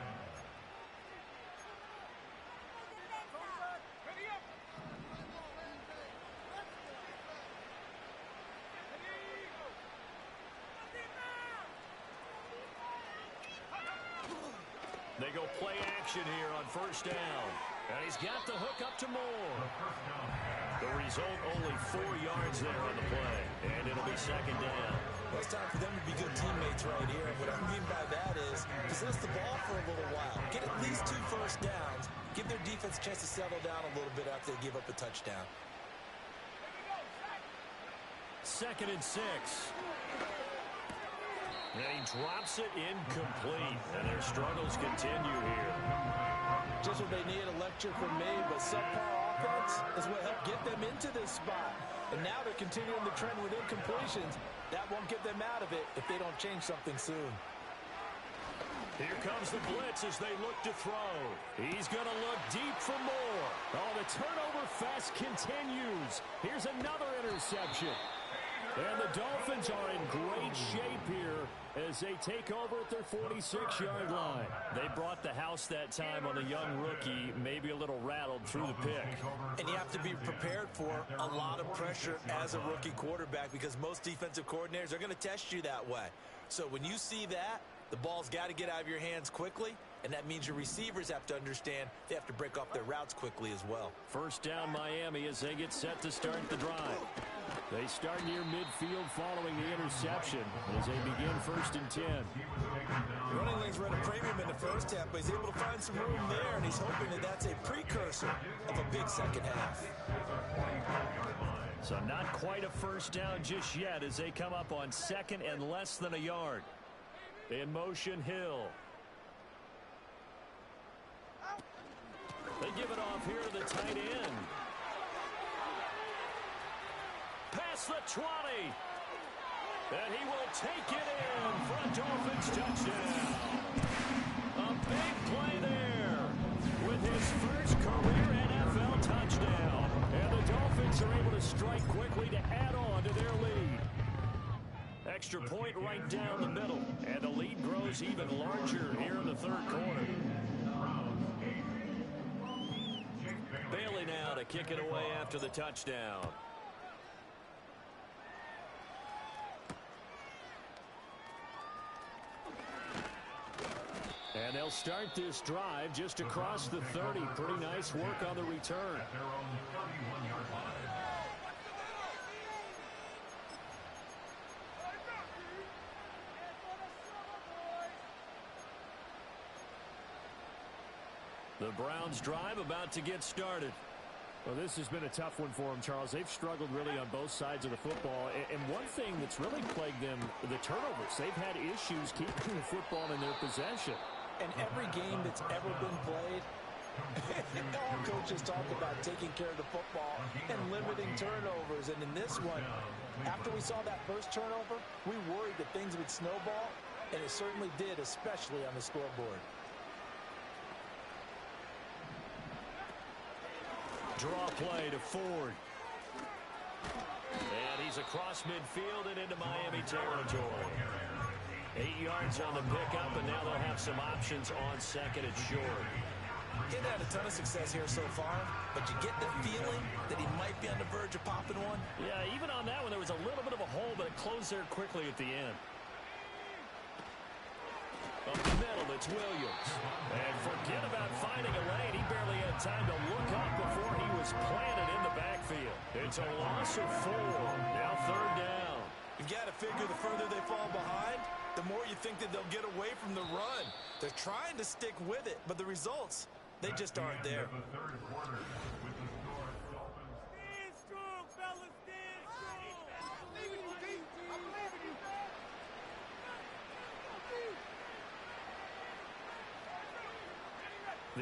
They go play action here on 1st down. And he's got the hook up to Moore. The result, only 4 yards there on the play. And it'll be 2nd down. Well, it's time for them to be good teammates right here. What I mean by that is possess the ball for a little while. Get at least 2 first downs. Give their defense a chance to settle down a little bit after they give up a touchdown. 2nd and 6. And he drops it incomplete. And their struggles continue here. Just what they need, a lecture from me, but subpar offense is what helped get them into this spot. And now they're continuing the trend with incompletions. That won't get them out of it if they don't change something soon. Here comes the blitz as they look to throw. He's going to look deep for more. Oh, the turnover fest continues. Here's another interception. And the Dolphins are in great shape here as they take over at their 46-yard line. They brought the house that time on the young rookie, maybe a little rattled through the pick. And you have to be prepared for a lot of pressure as a rookie quarterback because most defensive coordinators are going to test you that way. So when you see that, the ball's got to get out of your hands quickly, and that means your receivers have to understand they have to break off their routes quickly as well. 1st down Miami as they get set to start the drive. They start near midfield following the interception as they begin 1st and 10. Running lanes run a premium in the first half, but he's able to find some room there, and he's hoping that that's a precursor of a big second half. So not quite a 1st down just yet as they come up on 2nd and less than a yard. In motion, Hill. They give it off here to the tight end. Past the 20. And he will take it in for a Dolphins touchdown. A big play there with his first career NFL touchdown. And the Dolphins are able to strike quickly to add on to their lead. Extra point right down the middle. And the lead grows even larger here in the 3rd quarter. kick it away after the touchdown. And they'll start this drive just across the 30. Pretty nice work on the return. At their own 31-yard line. The Browns drive about to get started. Well, this has been a tough one for them, Charles. They've struggled really on both sides of the football. And one thing that's really plagued them, the turnovers. They've had issues keeping the football in their possession. And every game that's ever been played, all coaches talk about taking care of the football and limiting turnovers. And in this one, after we saw that first turnover, we worried that things would snowball, and it certainly did, especially on the scoreboard. Draw play to Ford. And he's across midfield and into Miami territory. 8 yards on the pickup, and now they'll have some options on second and short. He hasn't had a ton of success here so far, but you get the feeling that he might be on the verge of popping one. Yeah, even on that one, there was a little bit of a hole, but it closed there quickly at the end. Up the middle, it's Williams. And forget about finding a lane. He barely had time to look up before he was planted in the backfield. It's a loss of 4. Now third down. You've got to figure the further they fall behind, the more you think that they'll get away from the run. They're trying to stick with it, but the results, they just aren't there. The third quarter with the score Dolphins. Stand strong, fellas. Stand strong. I believe in you, D. I believe in you.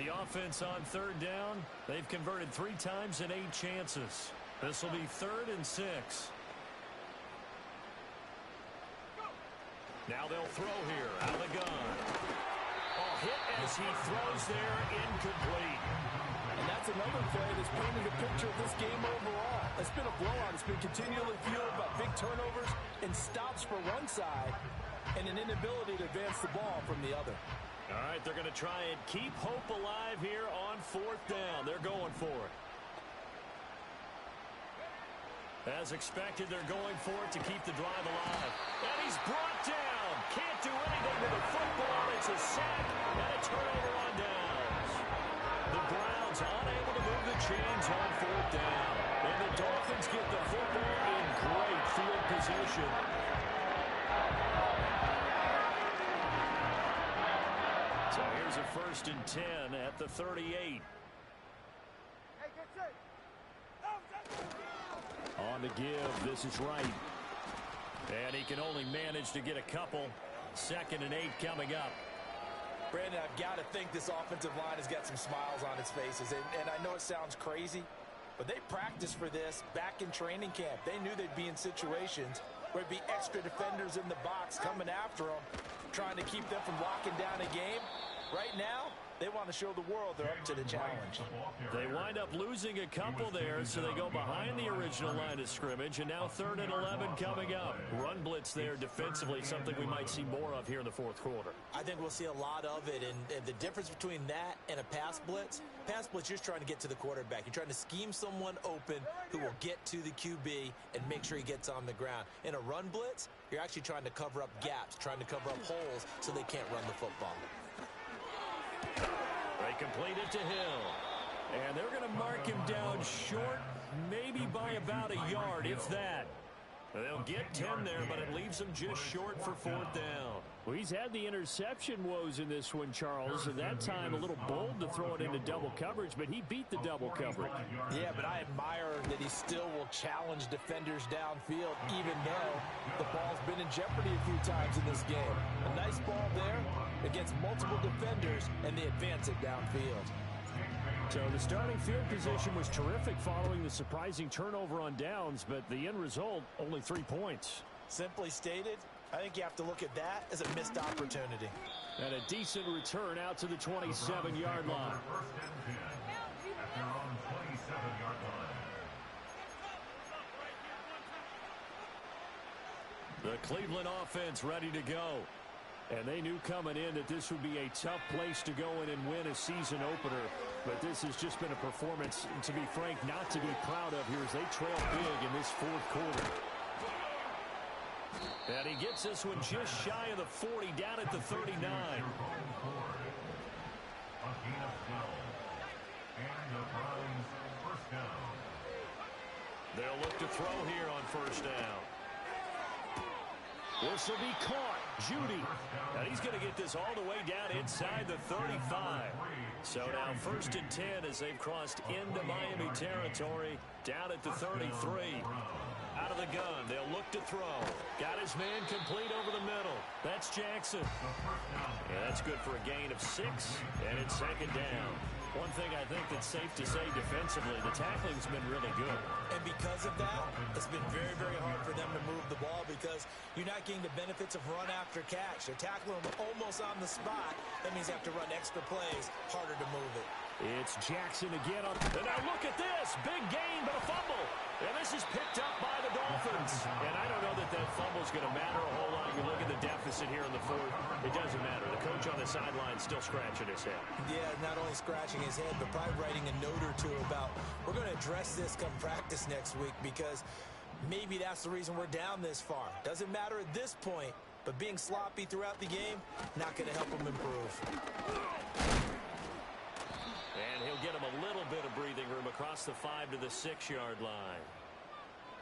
The offense on third down, they've converted 3 times in 8 chances. This will be 3rd and 6. Now they'll throw here, out of the gun. Oh, hit as he throws there, incomplete. And that's another play that's painted a picture of this game overall. It's been a blowout. It's been continually fueled by big turnovers and stops for one side and an inability to advance the ball from the other. All right, they're going to try and keep hope alive here on 4th down. They're going for it. As expected, they're going for it to keep the drive alive. And he's brought down. Can't do anything with the football. It's a sack and a turnover on downs. The Browns unable to move the chains on 4th down. And the Dolphins get the football in great field position. So here's a 1st and 10 at the 38. On the give, this is right. And he can only manage to get a couple. 2nd and 8 coming up. Brandon, I've got to think this offensive line has got some smiles on its faces. And I know it sounds crazy, but they practiced for this back in training camp. They knew they'd be in situations where there'd be extra defenders in the box coming after them, trying to keep them from locking down a game. Right now, they want to show the world they're up to the challenge. They wind up losing a couple there, so they go behind the original line of scrimmage, and now 3rd and 11 coming up. Run blitz there defensively, something we might see more of here in the 4th quarter. I think we'll see a lot of it, and the difference between that and a pass blitz, you're just trying to get to the quarterback. You're trying to scheme someone open who will get to the QB and make sure he gets on the ground. In a run blitz, you're actually trying to cover up gaps, trying to cover up holes so they can't run the football. They complete it to Hill. And they're going to mark him down short, maybe by about a yard, if that. They'll get 10 there, but it leaves them just short for 4th down. Well, he's had the interception woes in this one, Charles. At that time, a little bold to throw it into double coverage, but he beat the double coverage. Yeah, but I admire that he still will challenge defenders downfield, even though the ball's been in jeopardy a few times in this game. A nice ball there against multiple defenders, and they advance it downfield. So the starting field position was terrific following the surprising turnover on downs, but the end result, only 3 points. Simply stated, I think you have to look at that as a missed opportunity. And a decent return out to the 27-yard line. At their own 27-yard line. The Cleveland offense ready to go. And they knew coming in that this would be a tough place to go in and win a season opener. But this has just been a performance, to be frank, not to be proud of here as they trail big in this fourth quarter. And he gets this one just shy of the 40, down at the 39. They'll look to throw here on first down. This will be caught. Judy. And he's going to get this all the way down inside the 35. So now 1st and 10 as they've crossed into Miami territory, down at the 33. Out of the gun, they'll look to throw. Got his man complete over the middle. That's Jackson. Yeah, that's good for a gain of 6, and it's 2nd down. One thing I think that's safe to say defensively, the tackling's been really good. And because of that, it's been very, very hard for them to move the ball because you're not getting the benefits of run after catch. They tackle them almost on the spot. That means they have to run extra plays, harder to move it. It's Jackson again. And now look at this. Big gain, but a fumble. And this is picked up by the Dolphins. And I don't know that that fumble's going to matter a whole lot. You look at the deficit here in the fourth. It doesn't matter. The coach on the sideline still scratching his head. Yeah, not only scratching his head, but probably writing a note or two about, we're going to address this come practice next week because maybe that's the reason we're down this far. Doesn't matter at this point, but being sloppy throughout the game, not going to help him improve. And he'll get him a little bit of breathing room across the 5 to the 6-yard line.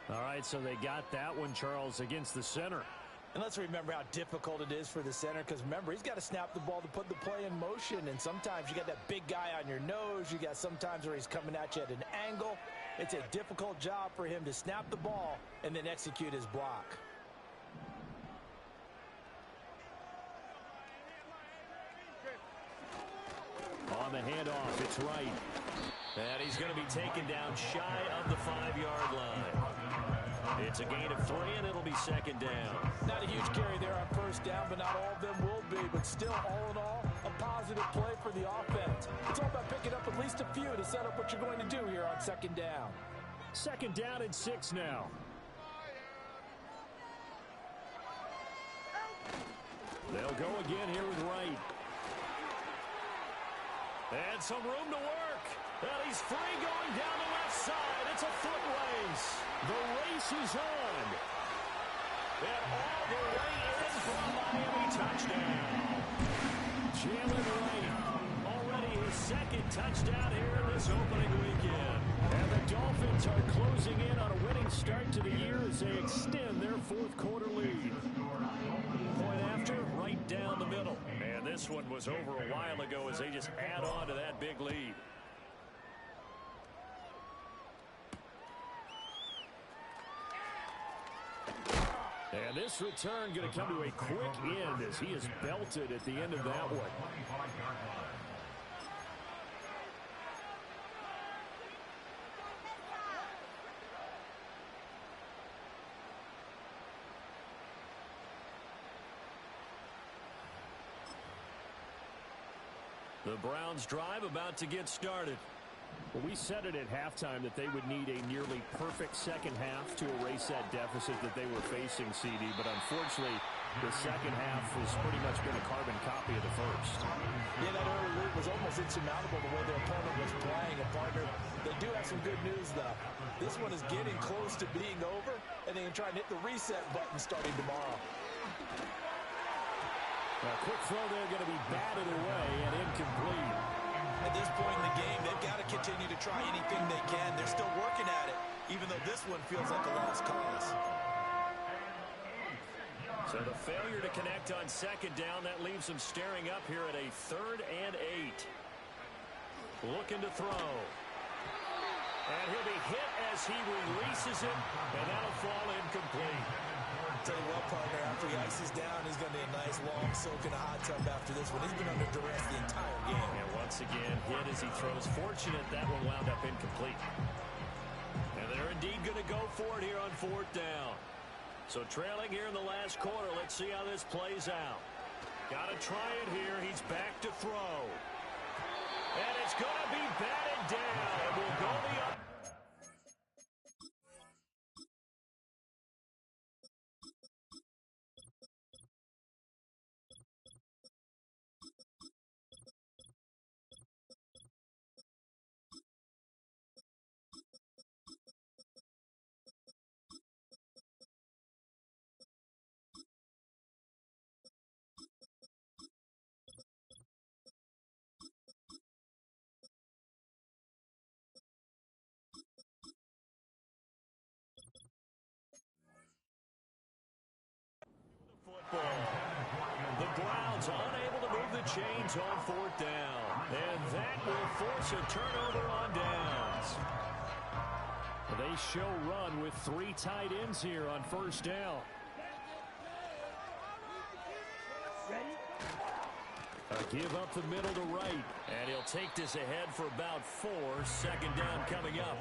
All right, so they got that one, Charles, against the center. And let's remember how difficult it is for the center because, remember, he's got to snap the ball to put the play in motion. And sometimes you got that big guy on your nose. You got sometimes where he's coming at you at an angle. It's a difficult job for him to snap the ball and then execute his block. On the handoff, it's right. And he's going to be taken down shy of the 5-yard line. It's a gain of 3, and it'll be 2nd down. Not a huge carry there on first down, but not all of them will be. But still, all in all, a positive play for the offense. It's all about picking up at least a few to set up what you're going to do here on 2nd down. 2nd down and 6 now. They'll go again here with Wright. And some room to work. And he's free going down the left side. It's a foot race. The race is on. And all the way in for a Miami touchdown. Jalen Wright, already his 2nd touchdown here this opening weekend. And the Dolphins are closing in on a winning start to the year as they extend their 4th quarter lead. Point after, right down the middle. And this one was over a while ago as they just add on to that big lead. And this return going to come to a quick end as he is belted at the end of that one. The Browns drive about to get started. Well, we said it at halftime that they would need a nearly perfect second half to erase that deficit that they were facing, CD. But unfortunately, the second half has pretty much been a carbon copy of the first. Yeah, that early lead was almost insurmountable the way their opponent was playing. A partner, they do have some good news, though. This one is getting close to being over, and they can try and hit the reset button starting tomorrow. A quick throw there going to be batted away and incomplete. At this point in the game, they've got to continue to try anything they can. They're still working at it, even though this one feels like a lost cause. So the failure to connect on 2nd down, that leaves them staring up here at a 3rd and 8. Looking to throw. And he'll be hit as he releases it, and that'll fall incomplete. Tell you what, partner, after he ices down, he's going to be a nice long soak in a hot tub after this one. He's been under duress the entire game. And once again, hit as he throws. Fortunate that one wound up incomplete. And they're indeed going to go for it here on 4th down. So trailing here in the last quarter, let's see how this plays out. Got to try it here. He's back to throw. And it's going to be batted down. It will go the other. Browns unable to move the chains on 4th down. And that will force a turnover on downs. They show run with 3 tight ends here on 1st down. Give up the middle to right. And he'll take this ahead for about 4. 2nd down coming up.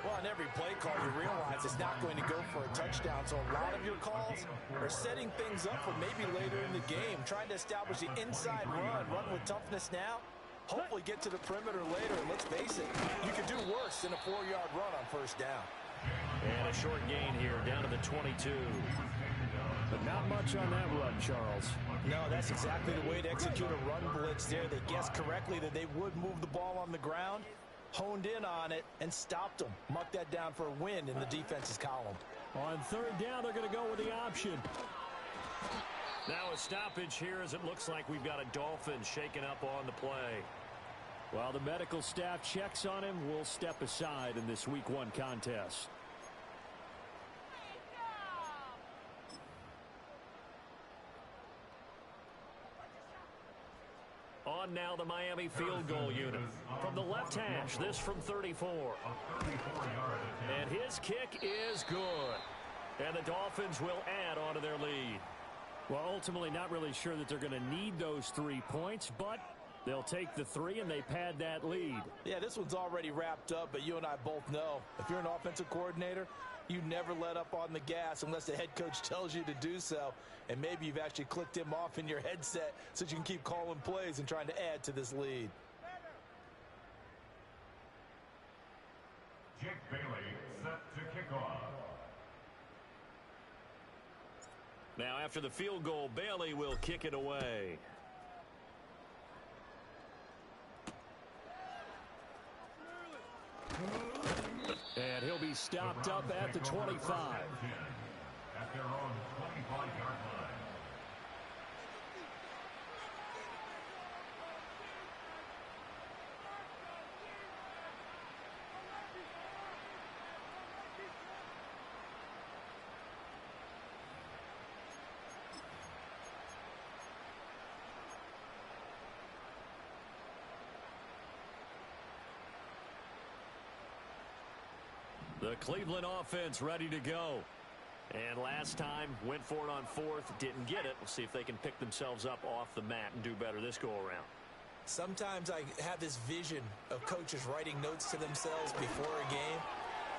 Well, on every play call, you realize it's not going to go for a touchdown. So a lot of your calls are setting things up for maybe later in the game, trying to establish the inside run with toughness now. Hopefully get to the perimeter later. And let's face it, you could do worse than a 4-yard run on 1st down. And a short gain here down to the 22. But not much on that run, Charles. No, that's exactly the way to execute a run blitz there. They guessed correctly that they would move the ball on the ground, honed in on it, and stopped them. Mark that down for a win in the defense's column. On 3rd down, they're going to go with the option. Now a stoppage here as it looks like we've got a Dolphin shaken up on the play. While the medical staff checks on him, we'll step aside in this Week 1 contest. On now the Miami field goal unit. From the left hash, this from 34. And his kick is good. And the Dolphins will add on to their lead. Well, ultimately not really sure that they're going to need those 3 points, but they'll take the 3 and they pad that lead. Yeah, this one's already wrapped up, but you and I both know if you're an offensive coordinator, you never let up on the gas unless the head coach tells you to do so. And maybe you've actually clicked him off in your headset so you can keep calling plays and trying to add to this lead. Jake Bailey set to kick off. Now after the field goal, Bailey will kick it away. And he'll be stopped up at the 25. At their own 25-yard line. The Cleveland offense ready to go. And last time, went for it on 4th, didn't get it. We'll see if they can pick themselves up off the mat and do better this go-around. Sometimes I have this vision of coaches writing notes to themselves before a game.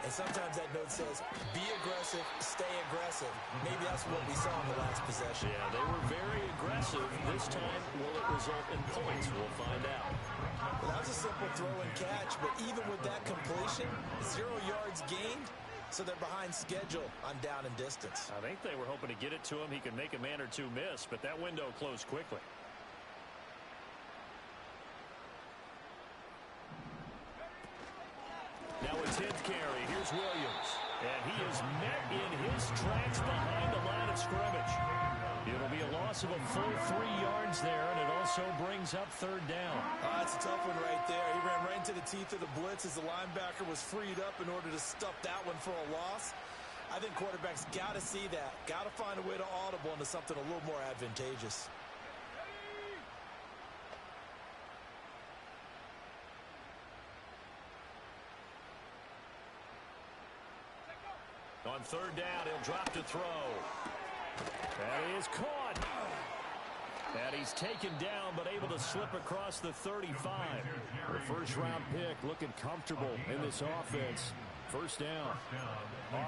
And sometimes that note says, be aggressive, stay aggressive. Maybe that's what we saw in the last possession. Yeah, they were very aggressive. This time, will it result in points? We'll find out. Well, that was a simple throw and catch, but even with that completion, 0 yards gained, so they're behind schedule on down and distance. I think they were hoping to get it to him. He could make a man or two miss, but that window closed quickly. Now a 10th carry. Here's Williams. And he is met in his tracks behind the line of scrimmage. It'll be a loss of a full 3 yards there, and it also brings up 3rd down. That's a tough one right there. He ran right into the teeth of the blitz as the linebacker was freed up in order to stuff that one for a loss. I think quarterbacks got to see that. Got to find a way to audible into something a little more advantageous. On 3rd down, he'll drop to throw. That is caught. And he's taken down, but able to slip across the 35. The first-round pick looking comfortable in this offense. 1st down.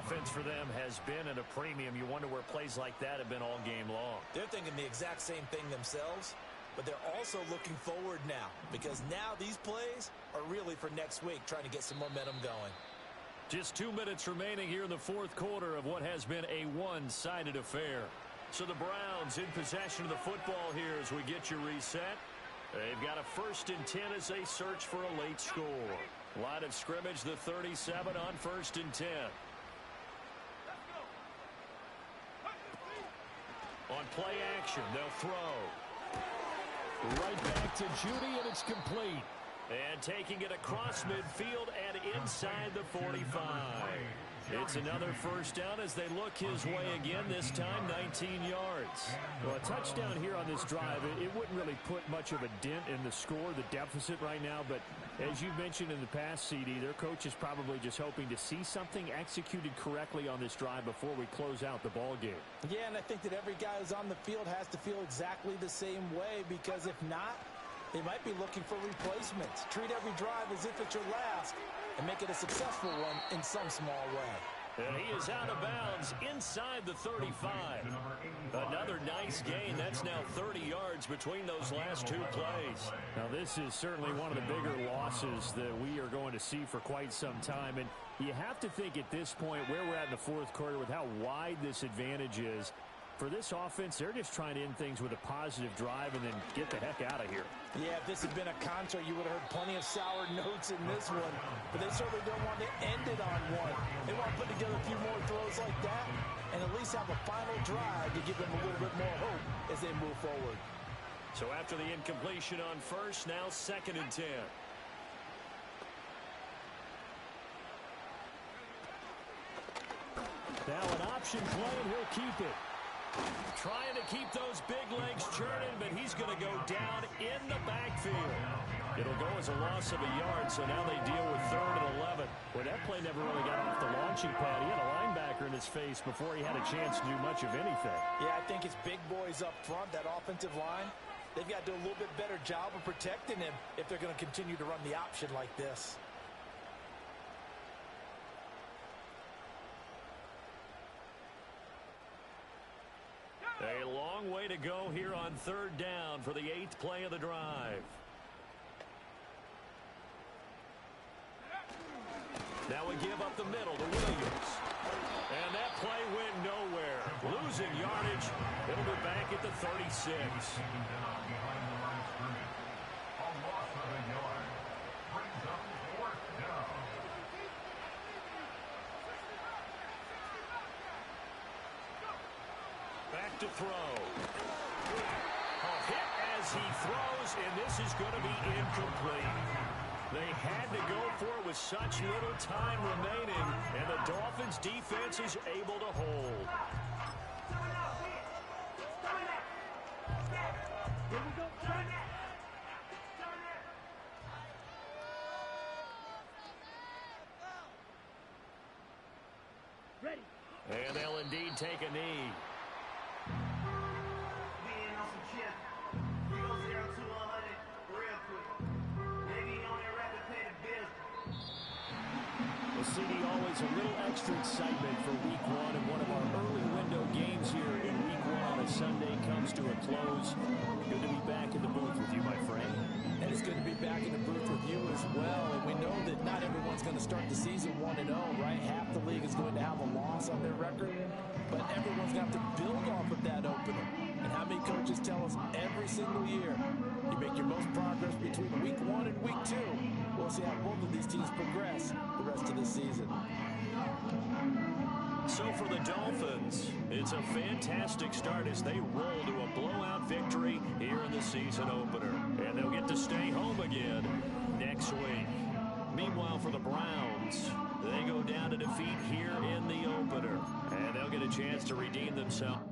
Offense for them has been at a premium. You wonder where plays like that have been all game long. They're thinking the exact same thing themselves, but they're also looking forward now, because now these plays are really for next week, trying to get some momentum going. Just 2 minutes remaining here in the 4th quarter of what has been a one-sided affair. So the Browns in possession of the football here as we get you reset. They've got a 1st and 10 as they search for a late score. Line of scrimmage, the 37 on 1st and 10. On play action, they'll throw. Right back to Judy, and it's complete. And taking it across midfield and inside the 45. It's another first down as they look his way again, this time 19 yards. Well, a touchdown here on this drive, it wouldn't really put much of a dent in the score, the deficit right now. But as you mentioned in the past, CD, their coach is probably just hoping to see something executed correctly on this drive before we close out the ball game. Yeah, and I think that every guy who's on the field has to feel exactly the same way, because if not, they might be looking for replacements. Treat every drive as if it's your last and make it a successful one in some small way. And he is out of bounds inside the 35. Another nice gain. That's now 30 yards between those last two plays. Now, this is certainly one of the bigger losses that we are going to see for quite some time. And you have to think at this point where we're at in the fourth quarter with how wide this advantage is. For this offense, they're just trying to end things with a positive drive and then get the heck out of here. Yeah, if this had been a concert, you would have heard plenty of sour notes in this one. But they certainly don't want to end it on one. They want to put together a few more throws like that and at least have a final drive to give them a little bit more hope as they move forward. So after the incompletion on first, now 2nd and 10. Now an option play, and he'll keep it. Trying to keep those big legs churning, but he's going to go down in the backfield. It'll go as a loss of a yard, so now they deal with 3rd and 11. Well, that play never really got off the launching pad. He had a linebacker in his face before he had a chance to do much of anything. Yeah, I think it's big boys up front, that offensive line. They've got to do a little bit better job of protecting him if they're going to continue to run the option like this. A long way to go here on 3rd down for the 8th play of the drive. Now we give up the middle to Williams. And that play went nowhere. Losing yardage. It'll be back at the 36. Back to throw. A hit as he throws, and this is going to be incomplete. They had to go for it with such little time remaining, and the Dolphins' defense is able to hold. And they'll indeed take a knee. CD, always a little extra excitement for week one, and one of our early window games here in week one on a Sunday comes to a close. Good to be back in the booth with you, my friend. And it's good to be back in the booth with you as well. And we know that not everyone's going to start the season 1-0, right? Half the league is going to have a loss on their record, but everyone's going to have to build off of that opener. And how many coaches tell us every single year, you make your most progress between week 1 and week 2. We'll see how both of these teams progress the rest of the season. So for the Dolphins, it's a fantastic start as they roll to a blowout victory here in the season opener. And they'll get to stay home again next week. Meanwhile, for the Browns, they go down to defeat here in the opener. And they'll get a chance to redeem themselves.